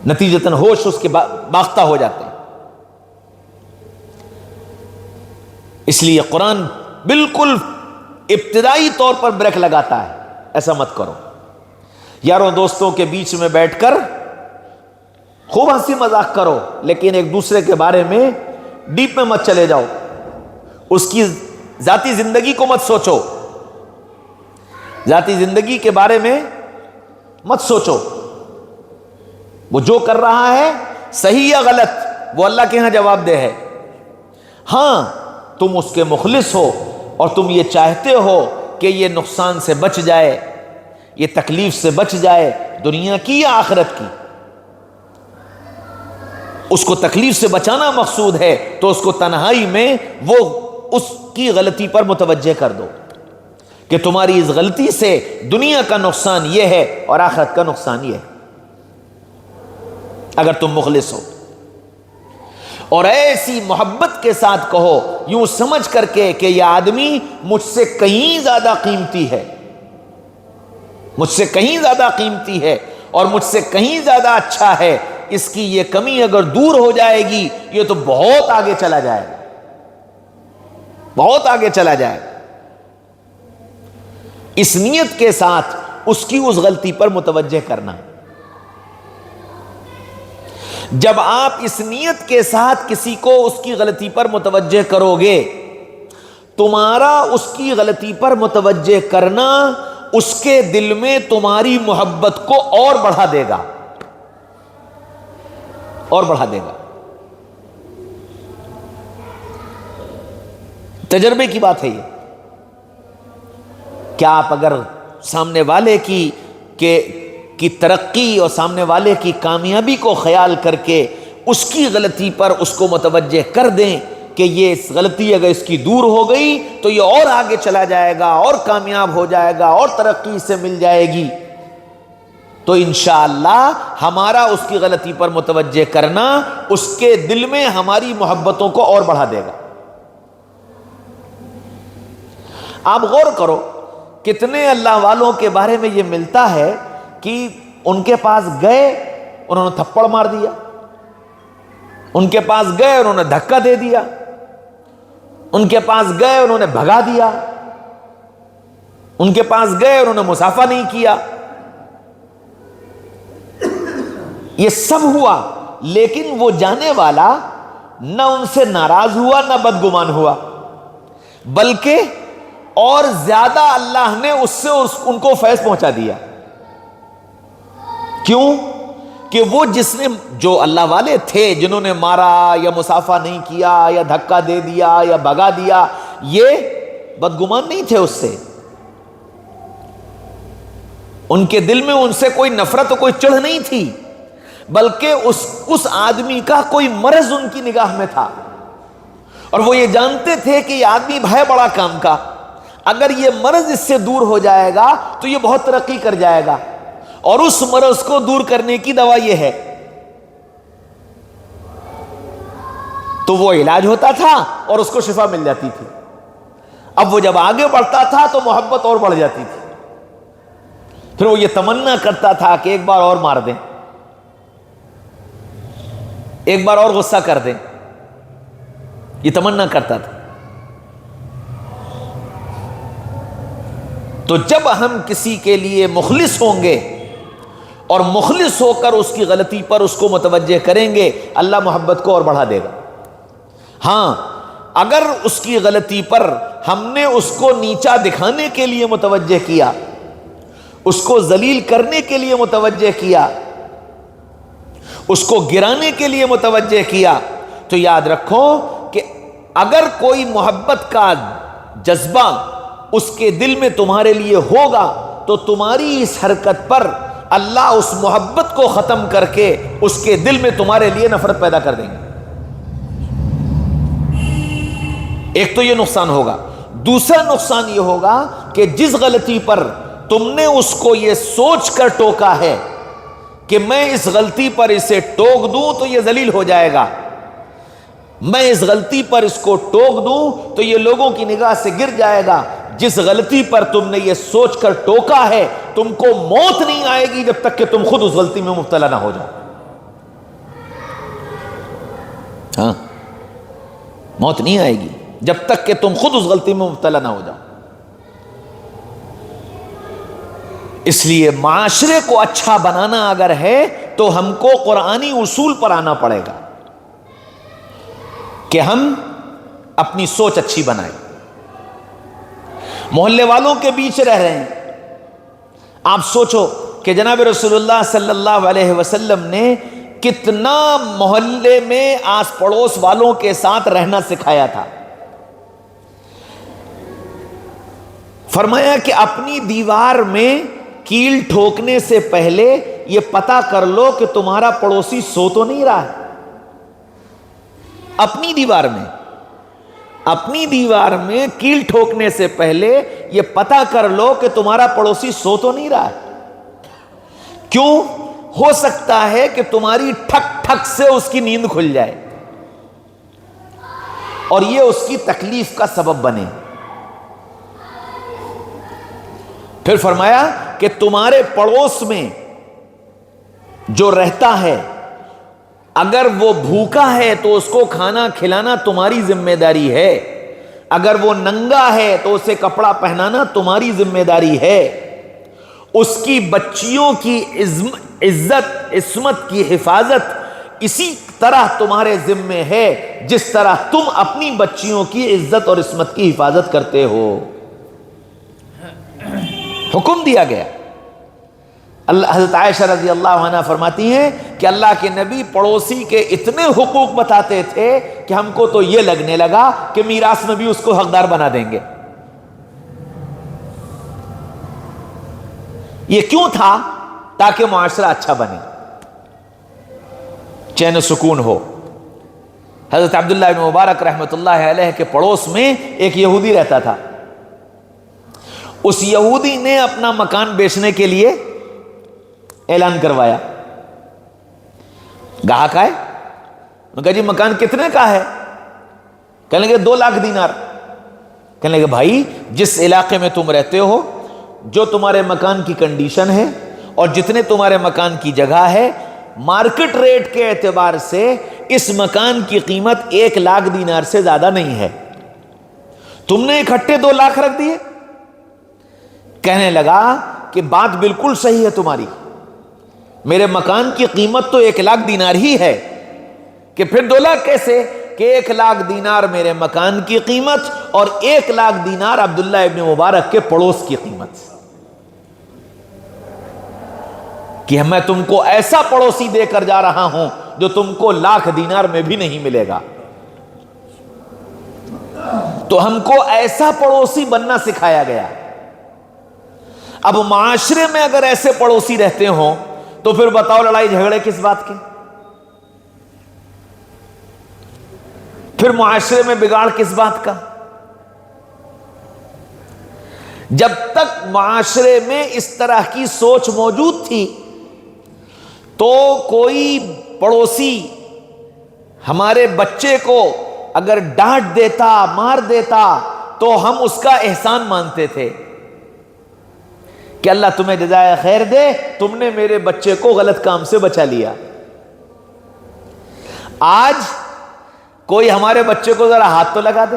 نتیجتاً ہوش اس کے باختہ ہو جاتے ہیں۔ اس لیے قرآن بالکل ابتدائی طور پر بریک لگاتا ہے، ایسا مت کرو۔ یاروں دوستوں کے بیچ میں بیٹھ کر خوب ہنسی مذاق کرو، لیکن ایک دوسرے کے بارے میں ڈیپ میں مت چلے جاؤ، اس کی ذاتی زندگی کو مت سوچو، ذاتی زندگی کے بارے میں مت سوچو، وہ جو کر رہا ہے صحیح یا غلط وہ اللہ کے ہاں جواب دہ ہے۔ ہاں تم اس کے مخلص ہو اور تم یہ چاہتے ہو کہ یہ نقصان سے بچ جائے، یہ تکلیف سے بچ جائے، دنیا کی یا آخرت کی، اس کو تکلیف سے بچانا مقصود ہے، تو اس کو تنہائی میں وہ اس کی غلطی پر متوجہ کر دو کہ تمہاری اس غلطی سے دنیا کا نقصان یہ ہے اور آخرت کا نقصان یہ ہے، اگر تم مخلص ہو۔ اور ایسی محبت کے ساتھ کہو، یوں سمجھ کر کے کہ یہ آدمی مجھ سے کہیں زیادہ قیمتی ہے، مجھ سے کہیں زیادہ قیمتی ہے اور مجھ سے کہیں زیادہ اچھا ہے، اس کی یہ کمی اگر دور ہو جائے گی یہ تو بہت آگے چلا جائے گا، بہت آگے چلا جائے گا۔ اس نیت کے ساتھ اس کی اس غلطی پر متوجہ کرنا۔ جب آپ اس نیت کے ساتھ کسی کو اس کی غلطی پر متوجہ کرو گے، تمہارا اس کی غلطی پر متوجہ کرنا اس کے دل میں تمہاری محبت کو اور بڑھا دے گا، اور بڑھا دے گا۔ تجربے کی بات ہے یہ، کیا آپ اگر سامنے والے کی ترقی اور سامنے والے کی کامیابی کو خیال کر کے اس کی غلطی پر اس کو متوجہ کر دیں کہ یہ غلطی اگر اس کی دور ہو گئی تو یہ اور آگے چلا جائے گا اور کامیاب ہو جائے گا اور ترقی سے مل جائے گی، تو انشاءاللہ ہمارا اس کی غلطی پر متوجہ کرنا اس کے دل میں ہماری محبتوں کو اور بڑھا دے گا۔ آپ غور کرو، کتنے اللہ والوں کے بارے میں یہ ملتا ہے کہ ان کے پاس گئے انہوں نے تھپڑ مار دیا، ان کے پاس گئے انہوں نے دھکا دے دیا، ان کے پاس گئے انہوں نے بھگا دیا، ان کے پاس گئے انہوں نے مصافحہ نہیں کیا، یہ سب ہوا، لیکن وہ جانے والا نہ ان سے ناراض ہوا نہ بدگمان ہوا، بلکہ اور زیادہ اللہ نے اس سے ان کو فیض پہنچا دیا۔ کیوں؟ کہ وہ جو اللہ والے تھے جنہوں نے مارا یا مصافحہ نہیں کیا یا دھکا دے دیا یا بھگا دیا، یہ بدگمان نہیں تھے اس سے، ان کے دل میں ان سے کوئی نفرت کوئی چڑھ نہیں تھی، بلکہ اس آدمی کا کوئی مرض ان کی نگاہ میں تھا، اور وہ یہ جانتے تھے کہ یہ آدمی ہے بڑا کام کا، اگر یہ مرض اس سے دور ہو جائے گا تو یہ بہت ترقی کر جائے گا، اور اس مرض کو دور کرنے کی دوا یہ ہے، تو وہ علاج ہوتا تھا اور اس کو شفا مل جاتی تھی۔ اب وہ جب آگے بڑھتا تھا تو محبت اور بڑھ جاتی تھی، پھر وہ یہ تمنا کرتا تھا کہ ایک بار اور مار دیں، ایک بار اور غصہ کر دیں، یہ تمنا کرتا تھا۔ تو جب ہم کسی کے لیے مخلص ہوں گے اور مخلص ہو کر اس کی غلطی پر اس کو متوجہ کریں گے، اللہ محبت کو اور بڑھا دے گا۔ ہاں اگر اس کی غلطی پر ہم نے اس کو نیچا دکھانے کے لیے متوجہ کیا، اس کو ذلیل کرنے کے لیے متوجہ کیا، اس کو گرانے کے لیے متوجہ کیا، تو یاد رکھو کہ اگر کوئی محبت کا جذبہ اس کے دل میں تمہارے لیے ہوگا تو تمہاری اس حرکت پر اللہ اس محبت کو ختم کر کے اس کے دل میں تمہارے لیے نفرت پیدا کر دیں گے۔ ایک تو یہ نقصان ہوگا، دوسرا نقصان یہ ہوگا کہ جس غلطی پر تم نے اس کو یہ سوچ کر ٹوکا ہے کہ میں اس غلطی پر اسے ٹوک دوں تو یہ ذلیل ہو جائے گا، میں اس غلطی پر اس کو ٹوک دوں تو یہ لوگوں کی نگاہ سے گر جائے گا۔ جس غلطی پر تم نے یہ سوچ کر ٹوکا ہے، تم کو موت نہیں آئے گی جب تک کہ تم خود اس غلطی میں مبتلا نہ ہو جاؤ۔ ہاں، موت نہیں آئے گی جب تک کہ تم خود اس غلطی میں مبتلا نہ ہو جاؤ۔ اس لیے معاشرے کو اچھا بنانا اگر ہے تو ہم کو قرآنی اصول پر آنا پڑے گا کہ ہم اپنی سوچ اچھی بنائیں۔ محلے والوں کے بیچ رہ رہے ہیں، آپ سوچو کہ جناب رسول اللہ صلی اللہ علیہ وسلم نے کتنا محلے میں آس پڑوس والوں کے ساتھ رہنا سکھایا تھا۔ فرمایا کہ اپنی دیوار میں کیل ٹھوکنے سے پہلے یہ پتہ کر لو کہ تمہارا پڑوسی سو تو نہیں رہا ہے۔ اپنی دیوار میں کیل ٹھوکنے سے پہلے یہ پتہ کر لو کہ تمہارا پڑوسی سو تو نہیں رہا ہے۔ کیوں؟ ہو سکتا ہے کہ تمہاری ٹھک ٹھک سے اس کی نیند کھل جائے اور یہ اس کی تکلیف کا سبب بنے۔ پھر فرمایا کہ تمہارے پڑوس میں جو رہتا ہے اگر وہ بھوکا ہے تو اس کو کھانا کھلانا تمہاری ذمہ داری ہے، اگر وہ ننگا ہے تو اسے کپڑا پہنانا تمہاری ذمہ داری ہے، اس کی بچیوں کی عزت عصمت کی حفاظت اسی طرح تمہارے ذمہ ہے جس طرح تم اپنی بچیوں کی عزت اور عصمت کی حفاظت کرتے ہو۔ حکم دیا گیا۔ حضرت عائشہ رضی اللہ عنہ فرماتی ہیں کہ اللہ کے نبی پڑوسی کے اتنے حقوق بتاتے تھے کہ ہم کو تو یہ لگنے لگا کہ میراث میں بھی اس کو حقدار بنا دیں گے۔ یہ کیوں تھا؟ تاکہ معاشرہ اچھا بنے، چین و سکون ہو۔ حضرت عبداللہ بن مبارک رحمۃ اللہ علیہ کے پڑوس میں ایک یہودی رہتا تھا۔ اس یہودی نے اپنا مکان بیچنے کے لیے اعلان کروایا۔ گاہک آئے، میں نے کہا جی مکان کتنے کا ہے؟ کہنے لگے 2 لاکھ دینار۔ کہنے لگے بھائی جس علاقے میں تم رہتے ہو، جو تمہارے مکان کی کنڈیشن ہے اور جتنے تمہارے مکان کی جگہ ہے، مارکیٹ ریٹ کے اعتبار سے اس مکان کی قیمت 1 لاکھ دینار سے زیادہ نہیں ہے، تم نے اکٹھے 2 لاکھ رکھ دیے۔ کہنے لگا کہ بات بالکل صحیح ہے تمہاری، میرے مکان کی قیمت تو 1 لاکھ دینار ہی ہے، کہ پھر 2 لاکھ کیسے؟ کہ 1 لاکھ دینار میرے مکان کی قیمت اور 1 لاکھ دینار عبداللہ ابن مبارک کے پڑوس کی قیمت، کہ میں تم کو ایسا پڑوسی دے کر جا رہا ہوں جو تم کو 1 لاکھ دینار میں بھی نہیں ملے گا۔ تو ہم کو ایسا پڑوسی بننا سکھایا گیا۔ اب معاشرے میں اگر ایسے پڑوسی رہتے ہوں تو پھر بتاؤ لڑائی جھگڑے کس بات کے؟ پھر معاشرے میں بگاڑ کس بات کا؟ جب تک معاشرے میں اس طرح کی سوچ موجود تھی تو کوئی پڑوسی ہمارے بچے کو اگر ڈانٹ دیتا، مار دیتا تو ہم اس کا احسان مانتے تھے کہ اللہ تمہیں جزائے خیر دے، تم نے میرے بچے کو غلط کام سے بچا لیا۔ آج کوئی ہمارے بچے کو ذرا ہاتھ تو لگا دے،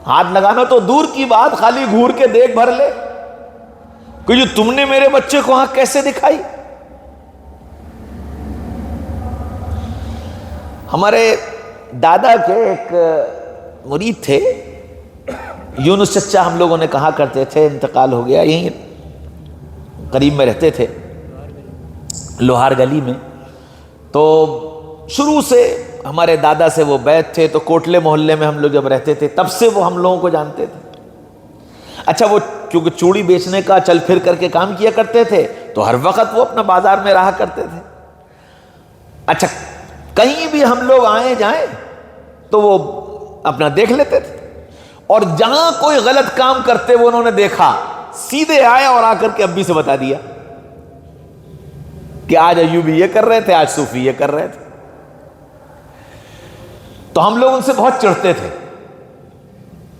ہاتھ لگانا تو دور کی بات، خالی گھور کے دیکھ بھر لے کہ جو تم نے میرے بچے کو آنکھ کیسے دکھائی۔ ہمارے دادا کے ایک مرید تھے، یونس چچا ہم لوگوں نے کہا کرتے تھے، انتقال ہو گیا، یہیں قریب میں رہتے تھے لوہار گلی میں۔ تو شروع سے ہمارے دادا سے وہ بیعت تھے، تو کوٹلے محلے میں ہم لوگ جب رہتے تھے تب سے وہ ہم لوگوں کو جانتے تھے۔ اچھا وہ چونکہ چوڑی بیچنے کا چل پھر کر کے کام کیا کرتے تھے تو ہر وقت وہ اپنا بازار میں رہا کرتے تھے۔ اچھا کہیں بھی ہم لوگ آئیں جائیں تو وہ اپنا دیکھ لیتے تھے، اور جہاں کوئی غلط کام کرتے وہ انہوں نے دیکھا سیدھے آیا اور آ کر کے ابی سے بتا دیا کہ آج ایوبی یہ کر رہے تھے، آج صوفی یہ کر رہے تھے. تو ہم لوگ ان سے بہت چڑھتے تھے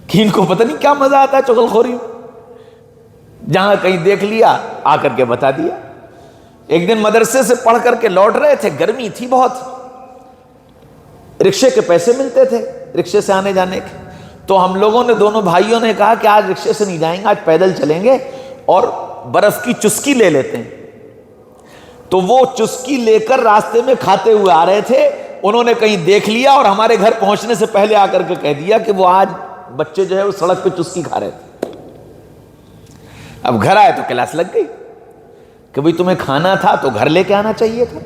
کہ ان کو پتہ نہیں کیا مزہ آتا ہے چغل خوری، جہاں کہیں دیکھ لیا آ کر کے بتا دیا. ایک دن مدرسے سے پڑھ کر کے لوٹ رہے تھے، گرمی تھی بہت، رکشے کے پیسے ملتے تھے رکشے سے آنے جانے کے. تو ہم لوگوں نے، دونوں بھائیوں نے کہا کہ آج رکشے سے نہیں جائیں گے، آج پیدل چلیں گے اور برف کی چسکی لے لیتے ہیں. تو وہ چسکی لے کر راستے میں کھاتے ہوئے آ رہے تھے. انہوں نے کہیں دیکھ لیا اور ہمارے گھر پہنچنے سے پہلے آ کر کے کہہ دیا کہ وہ آج بچے جو ہے وہ سڑک پہ چسکی کھا رہے تھے. اب گھر آئے تو کلاس لگ گئی کہ بھئی تمہیں کھانا تھا تو گھر لے کے آنا چاہیے تھا،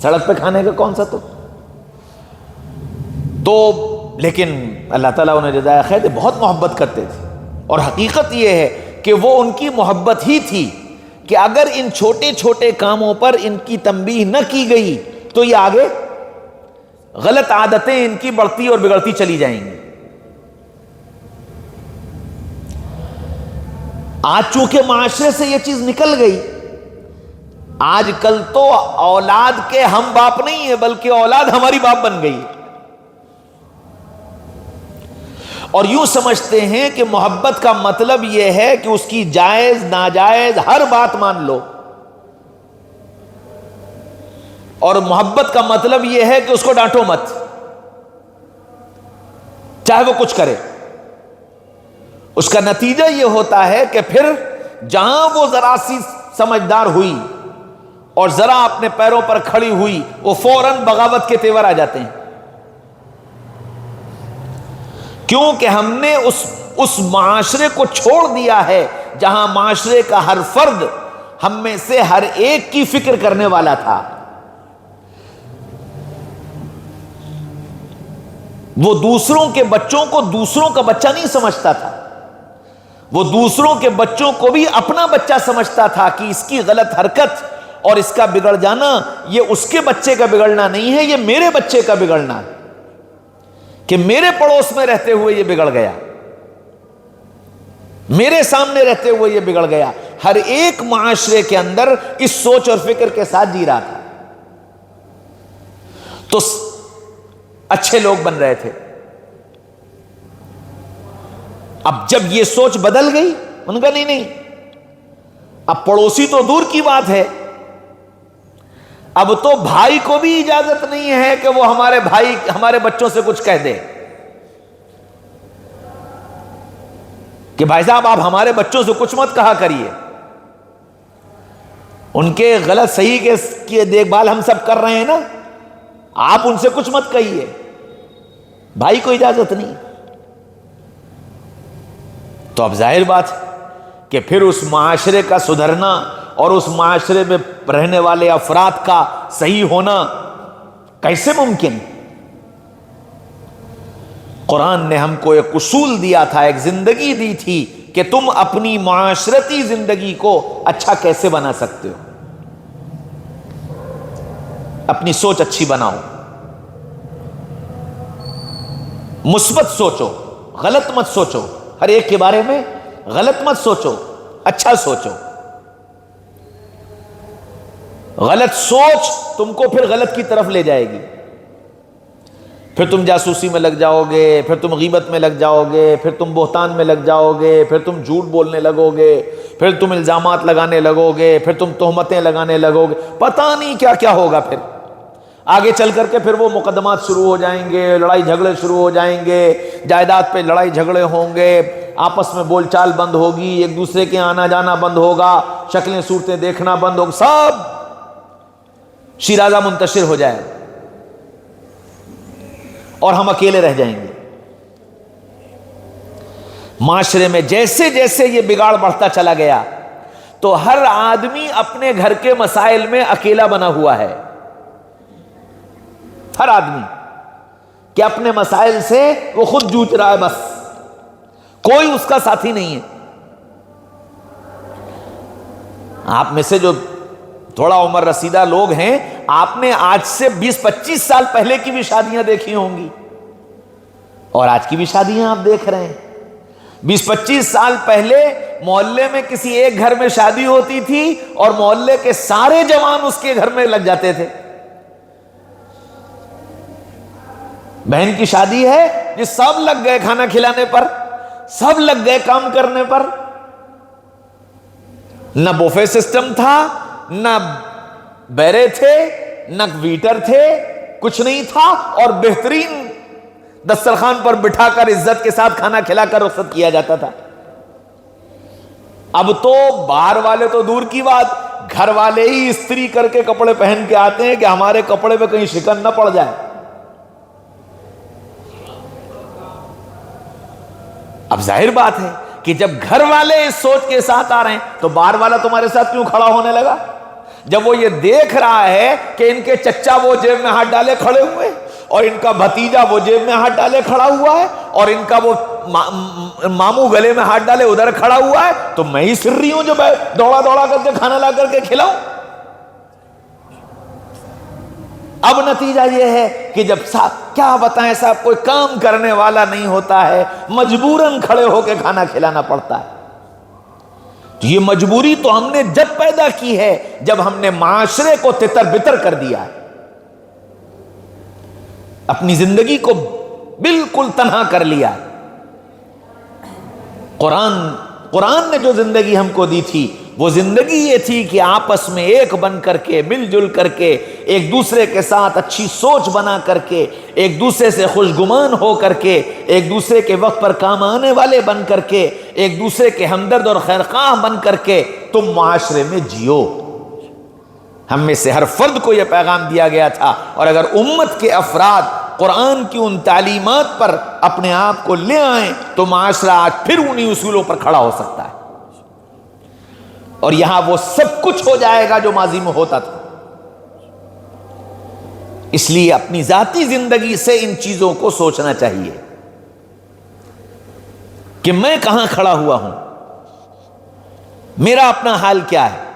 سڑک پہ کھانے کا کون سا تو لیکن اللہ تعالیٰ انہیں جزائے خیر دے، بہت محبت کرتے تھے. اور حقیقت یہ ہے کہ وہ ان کی محبت ہی تھی کہ اگر ان چھوٹے چھوٹے کاموں پر ان کی تنبیہ نہ کی گئی تو یہ آگے غلط عادتیں ان کی بڑھتی اور بگڑتی چلی جائیں گی. آج چونکہ معاشرے سے یہ چیز نکل گئی، آج کل تو اولاد کے ہم باپ نہیں ہے بلکہ اولاد ہماری باپ بن گئی، اور یوں سمجھتے ہیں کہ محبت کا مطلب یہ ہے کہ اس کی جائز ناجائز ہر بات مان لو، اور محبت کا مطلب یہ ہے کہ اس کو ڈانٹو مت چاہے وہ کچھ کرے. اس کا نتیجہ یہ ہوتا ہے کہ پھر جہاں وہ ذرا سی سمجھدار ہوئی اور ذرا اپنے پیروں پر کھڑی ہوئی، وہ فوراً بغاوت کے تیور آ جاتے ہیں، کیونکہ ہم نے اس معاشرے کو چھوڑ دیا ہے جہاں معاشرے کا ہر فرد ہم میں سے ہر ایک کی فکر کرنے والا تھا. وہ دوسروں کے بچوں کو دوسروں کا بچہ نہیں سمجھتا تھا، وہ دوسروں کے بچوں کو بھی اپنا بچہ سمجھتا تھا کہ اس کی غلط حرکت اور اس کا بگڑ جانا یہ اس کے بچے کا بگڑنا نہیں ہے، یہ میرے بچے کا بگڑنا ہے کہ میرے پڑوس میں رہتے ہوئے یہ بگڑ گیا، میرے سامنے رہتے ہوئے یہ بگڑ گیا. ہر ایک معاشرے کے اندر اس سوچ اور فکر کے ساتھ جی رہا تھا تو اچھے لوگ بن رہے تھے. اب جب یہ سوچ بدل گئی، ان کا نہیں، اب پڑوسی تو دور کی بات ہے، اب تو بھائی کو بھی اجازت نہیں ہے کہ وہ ہمارے بھائی ہمارے بچوں سے کچھ کہہ دے کہ بھائی صاحب آپ ہمارے بچوں سے کچھ مت کہا کریے، ان کے غلط صحیح کی دیکھ بھال ہم سب کر رہے ہیں نا، آپ ان سے کچھ مت کہیے، بھائی کو اجازت نہیں. تو اب ظاہر بات ہے کہ پھر اس معاشرے کا سدھرنا اور اس معاشرے میں رہنے والے افراد کا صحیح ہونا کیسے ممکن؟ قرآن نے ہم کو ایک اصول دیا تھا، ایک زندگی دی تھی کہ تم اپنی معاشرتی زندگی کو اچھا کیسے بنا سکتے ہو. اپنی سوچ اچھی بناؤ، مثبت سوچو، غلط مت سوچو، ہر ایک کے بارے میں غلط مت سوچو، اچھا سوچو. غلط سوچ تم کو پھر غلط کی طرف لے جائے گی، پھر تم جاسوسی میں لگ جاؤ گے، پھر تم غیبت میں لگ جاؤ گے، پھر تم بہتان میں لگ جاؤ گے، پھر تم جھوٹ بولنے لگو گے، پھر تم الزامات لگانے لگو گے، پھر تم تہمتیں لگانے لگو گے، پتہ نہیں کیا کیا ہوگا. پھر آگے چل کر کے پھر وہ مقدمات شروع ہو جائیں گے، لڑائی جھگڑے شروع ہو جائیں گے، جائیداد پہ لڑائی جھگڑے ہوں گے، آپس میں بول چال بند ہوگی، ایک دوسرے کے آنا جانا بند ہوگا، شکلیں صورتیں دیکھنا بند ہوگا، سب شیرازہ منتشر ہو جائے اور ہم اکیلے رہ جائیں گے. معاشرے میں جیسے جیسے یہ بگاڑ بڑھتا چلا گیا تو ہر آدمی اپنے گھر کے مسائل میں اکیلا بنا ہوا ہے، ہر آدمی کہ اپنے مسائل سے وہ خود جوجھ رہا ہے، بس کوئی اس کا ساتھی نہیں ہے. آپ میں سے جو تھوڑا عمر رسیدہ لوگ ہیں، آپ نے آج سے 20-25 سال پہلے کی بھی شادیاں دیکھی ہوں گی اور آج کی بھی شادیاں آپ دیکھ رہے ہیں. 20-25 سال پہلے محلے میں کسی ایک گھر میں شادی ہوتی تھی اور محلے کے سارے جوان اس کے گھر میں لگ جاتے تھے. بہن کی شادی ہے یہ سب لگ گئے کھانا کھلانے پر, سب لگ گئے کام کرنے پر. نہ بوفے سسٹم تھا, نہ بیرے تھے, نہ ویٹر تھے, کچھ نہیں تھا, اور بہترین دسترخوان پر بٹھا کر عزت کے ساتھ کھانا کھلا کر رخصت کیا جاتا تھا. اب تو باہر والے تو دور کی بات, گھر والے ہی استری کر کے کپڑے پہن کے آتے ہیں کہ ہمارے کپڑے پہ کہیں شکن نہ پڑ جائے. اب ظاہر بات ہے کہ جب گھر والے اس سوچ کے ساتھ آ رہے ہیں تو باہر والا تمہارے ساتھ کیوں کھڑا ہونے لگا؟ جب وہ یہ دیکھ رہا ہے کہ ان کے چچا وہ جیب میں ہاتھ ڈالے کھڑے ہوئے, اور ان کا بھتیجا وہ جیب میں ہاتھ ڈالے کھڑا ہوا ہے, اور ان کا وہ ماموں گلے میں ہاتھ ڈالے ادھر کھڑا ہوا ہے, تو میں ہی سر رہی ہوں جو دوڑا دوڑا کر کے کھانا لا کر کے کھلاؤں. اب نتیجہ یہ ہے کہ جب کیا بتائیں صاحب, کوئی کام کرنے والا نہیں ہوتا ہے, مجبوراً کھڑے ہو کے کھانا کھلانا پڑتا ہے. یہ مجبوری تو ہم نے جب پیدا کی ہے جب ہم نے معاشرے کو تتر بتر کر دیا ہے, اپنی زندگی کو بالکل تنہا کر لیا. قرآن نے جو زندگی ہم کو دی تھی وہ زندگی یہ تھی کہ آپس میں ایک بن کر کے, مل جل کر کے, ایک دوسرے کے ساتھ اچھی سوچ بنا کر کے, ایک دوسرے سے خوشگمان ہو کر کے, ایک دوسرے کے وقت پر کام آنے والے بن کر کے, ایک دوسرے کے ہمدرد اور خیرخواہ بن کر کے تم معاشرے میں جیو. ہم میں سے ہر فرد کو یہ پیغام دیا گیا تھا, اور اگر امت کے افراد قرآن کی ان تعلیمات پر اپنے آپ کو لے آئیں تو معاشرہ آج پھر انہی اصولوں پر کھڑا ہو سکتا ہے, اور یہاں وہ سب کچھ ہو جائے گا جو ماضی میں ہوتا تھا. اس لیے اپنی ذاتی زندگی سے ان چیزوں کو سوچنا چاہیے کہ میں کہاں کھڑا ہوا ہوں, میرا اپنا حال کیا ہے.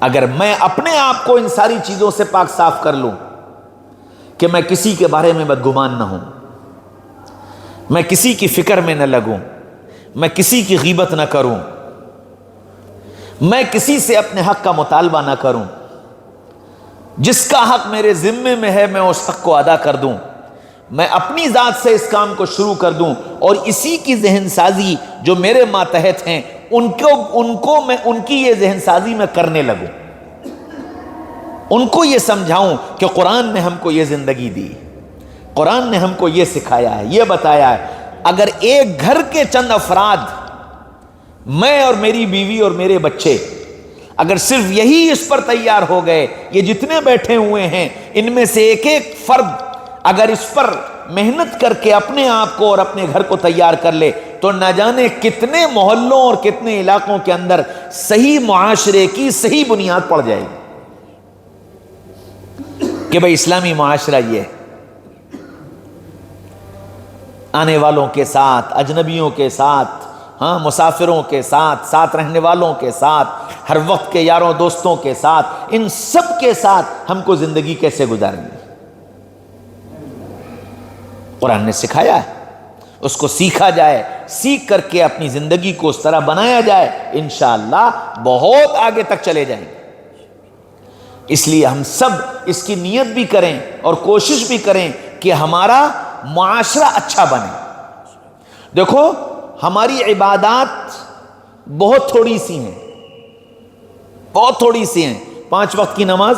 اگر میں اپنے آپ کو ان ساری چیزوں سے پاک صاف کر لوں کہ میں کسی کے بارے میں بدگمان نہ ہوں, میں کسی کی فکر میں نہ لگوں, میں کسی کی غیبت نہ کروں, میں کسی سے اپنے حق کا مطالبہ نہ کروں, جس کا حق میرے ذمے میں ہے میں اس حق کو ادا کر دوں, میں اپنی ذات سے اس کام کو شروع کر دوں, اور اسی کی ذہن سازی جو میرے ماتحت ہیں ان کو میں ان کی یہ ذہن سازی میں کرنے لگوں, ان کو یہ سمجھاؤں کہ قرآن نے ہم کو یہ زندگی دی, قرآن نے ہم کو یہ سکھایا ہے, یہ بتایا ہے. اگر ایک گھر کے چند افراد, میں اور میری بیوی اور میرے بچے, اگر صرف یہی اس پر تیار ہو گئے, یہ جتنے بیٹھے ہوئے ہیں ان میں سے ایک ایک فرد اگر اس پر محنت کر کے اپنے آپ کو اور اپنے گھر کو تیار کر لے, تو نہ جانے کتنے محلوں اور کتنے علاقوں کے اندر صحیح معاشرے کی صحیح بنیاد پڑ جائے گی کہ بھئی اسلامی معاشرہ یہ ہے. آنے والوں کے ساتھ, اجنبیوں کے ساتھ, ہاں مسافروں کے ساتھ, ساتھ رہنے والوں کے ساتھ, ہر وقت کے یاروں دوستوں کے ساتھ, ان سب کے ساتھ ہم کو زندگی کیسے گزارنی. قرآن نے سکھایا ہے, اس کو سیکھا جائے, سیکھ کر کے اپنی زندگی کو اس طرح بنایا جائے, انشاءاللہ بہت آگے تک چلے جائیں گے. اس لیے ہم سب اس کی نیت بھی کریں اور کوشش بھی کریں کہ ہمارا معاشرہ اچھا بنے. دیکھو ہماری عبادات بہت تھوڑی سی ہیں, بہت تھوڑی سی ہیں. 5 وقت کی نماز,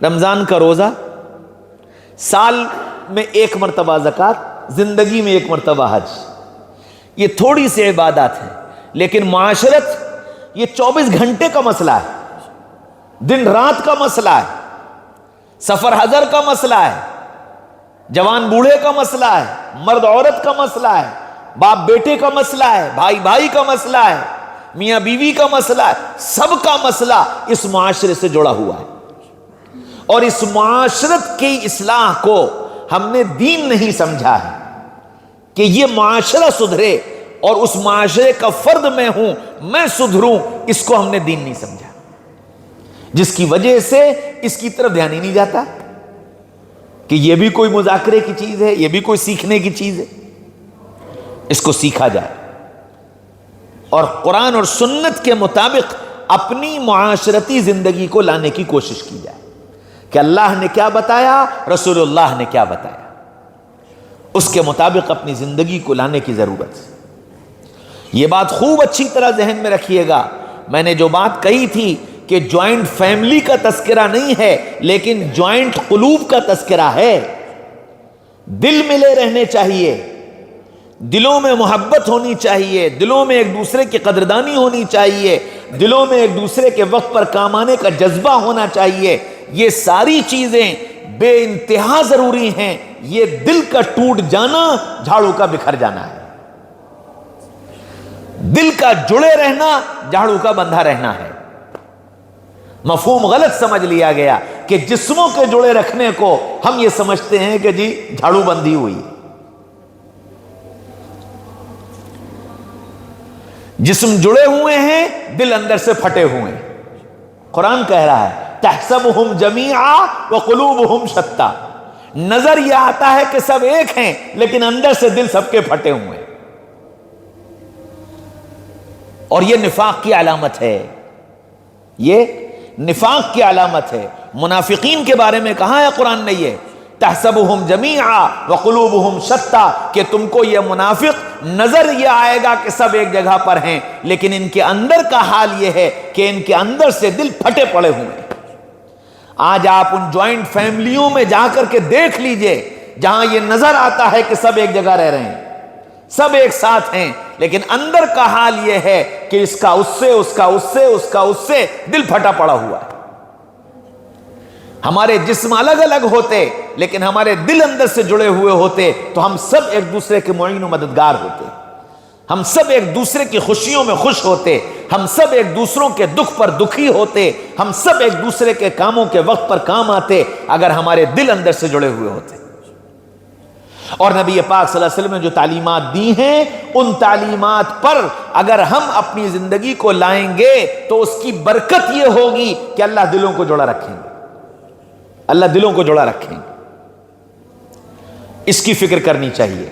رمضان کا روزہ, سال میں 1 مرتبہ زکوٰۃ, زندگی میں 1 مرتبہ حج, یہ تھوڑی سی عبادات ہیں. لیکن معاشرت یہ 24 گھنٹے کا مسئلہ ہے, دن رات کا مسئلہ ہے, سفر حضر کا مسئلہ ہے, جوان بوڑھے کا مسئلہ ہے, مرد عورت کا مسئلہ ہے, باپ بیٹے کا مسئلہ ہے, بھائی بھائی کا مسئلہ ہے, میاں بیوی کا مسئلہ ہے. سب کا مسئلہ اس معاشرے سے جڑا ہوا ہے, اور اس معاشرت کی اصلاح کو ہم نے دین نہیں سمجھا ہے کہ یہ معاشرہ سدھرے اور اس معاشرے کا فرد میں ہوں, میں سدھروں. اس کو ہم نے دین نہیں سمجھا, جس کی وجہ سے اس کی طرف دھیان ہی نہیں جاتا. کہ یہ بھی کوئی مذاکرے کی چیز ہے، یہ بھی کوئی سیکھنے کی چیز ہے، اس کو سیکھا جائے اور قرآن اور سنت کے مطابق اپنی معاشرتی زندگی کو لانے کی کوشش کی جائے کہ اللہ نے کیا بتایا، رسول اللہ نے کیا بتایا، اس کے مطابق اپنی زندگی کو لانے کی ضرورت ہے۔ یہ بات خوب اچھی طرح ذہن میں رکھیے گا، میں نے جو بات کہی تھی کہ جوائنٹ فیملی کا تذکرہ نہیں ہے لیکن جوائنٹ قلوب کا تذکرہ ہے۔ دل ملے رہنے چاہیے، دلوں میں محبت ہونی چاہیے، دلوں میں ایک دوسرے کی قدردانی ہونی چاہیے، دلوں میں ایک دوسرے کے وقت پر کام آنے کا جذبہ ہونا چاہیے۔ یہ ساری چیزیں بے انتہا ضروری ہیں۔ یہ دل کا ٹوٹ جانا جھاڑو کا بکھر جانا ہے، دل کا جڑے رہنا جھاڑو کا بندھا رہنا ہے۔ مفہوم غلط سمجھ لیا گیا کہ جسموں کے جڑے رکھنے کو ہم یہ سمجھتے ہیں کہ جی جھاڑو بندھی ہوئی، جسم جڑے ہوئے ہیں، دل اندر سے پھٹے ہوئے ہیں۔ قرآن کہہ رہا ہے تحسبهم جميعا وقلوبهم شتى، نظر یہ آتا ہے کہ سب ایک ہیں لیکن اندر سے دل سب کے پھٹے ہوئے ہیں، اور یہ نفاق کی علامت ہے، یہ نفاق کی علامت ہے۔ منافقین کے بارے میں کہا ہے قرآن نے یہ تحسبهم جميعا وقلوبهم شتى کہ تم کو یہ منافق نظر یہ آئے گا کہ سب ایک جگہ پر ہیں لیکن ان کے اندر کا حال یہ ہے کہ ان کے اندر سے دل پھٹے پڑے ہوئے ہیں۔ آج آپ ان جوائنٹ فیملیوں میں جا کر کے دیکھ لیجئے جہاں یہ نظر آتا ہے کہ سب ایک جگہ رہ رہے ہیں، سب ایک ساتھ ہیں، لیکن اندر کا حال یہ ہے کہ اس کا اس سے، اس کا اس سے، اس کا اس سے دل پھٹا پڑا ہوا ہے۔ ہمارے جسم الگ الگ ہوتے لیکن ہمارے دل اندر سے جڑے ہوئے ہوتے تو ہم سب ایک دوسرے کے معین و مددگار ہوتے، ہم سب ایک دوسرے کی خوشیوں میں خوش ہوتے، ہم سب ایک دوسروں کے دکھ پر دکھی ہوتے، ہم سب ایک دوسرے کے کاموں کے وقت پر کام آتے اگر ہمارے دل اندر سے جڑے ہوئے ہوتے۔ اور نبی پاک صلی اللہ علیہ وسلم نے جو تعلیمات دی ہیں ان تعلیمات پر اگر ہم اپنی زندگی کو لائیں گے تو اس کی برکت یہ ہوگی کہ اللہ دلوں کو جوڑا رکھیں گے، اللہ دلوں کو جوڑا رکھیں گے۔ اس کی فکر کرنی چاہیے۔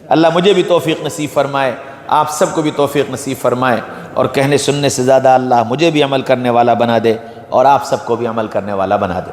اللہ مجھے بھی توفیق نصیب فرمائے، آپ سب کو بھی توفیق نصیب فرمائے، اور کہنے سننے سے زیادہ اللہ مجھے بھی عمل کرنے والا بنا دے اور آپ سب کو بھی عمل کرنے والا بنا دے۔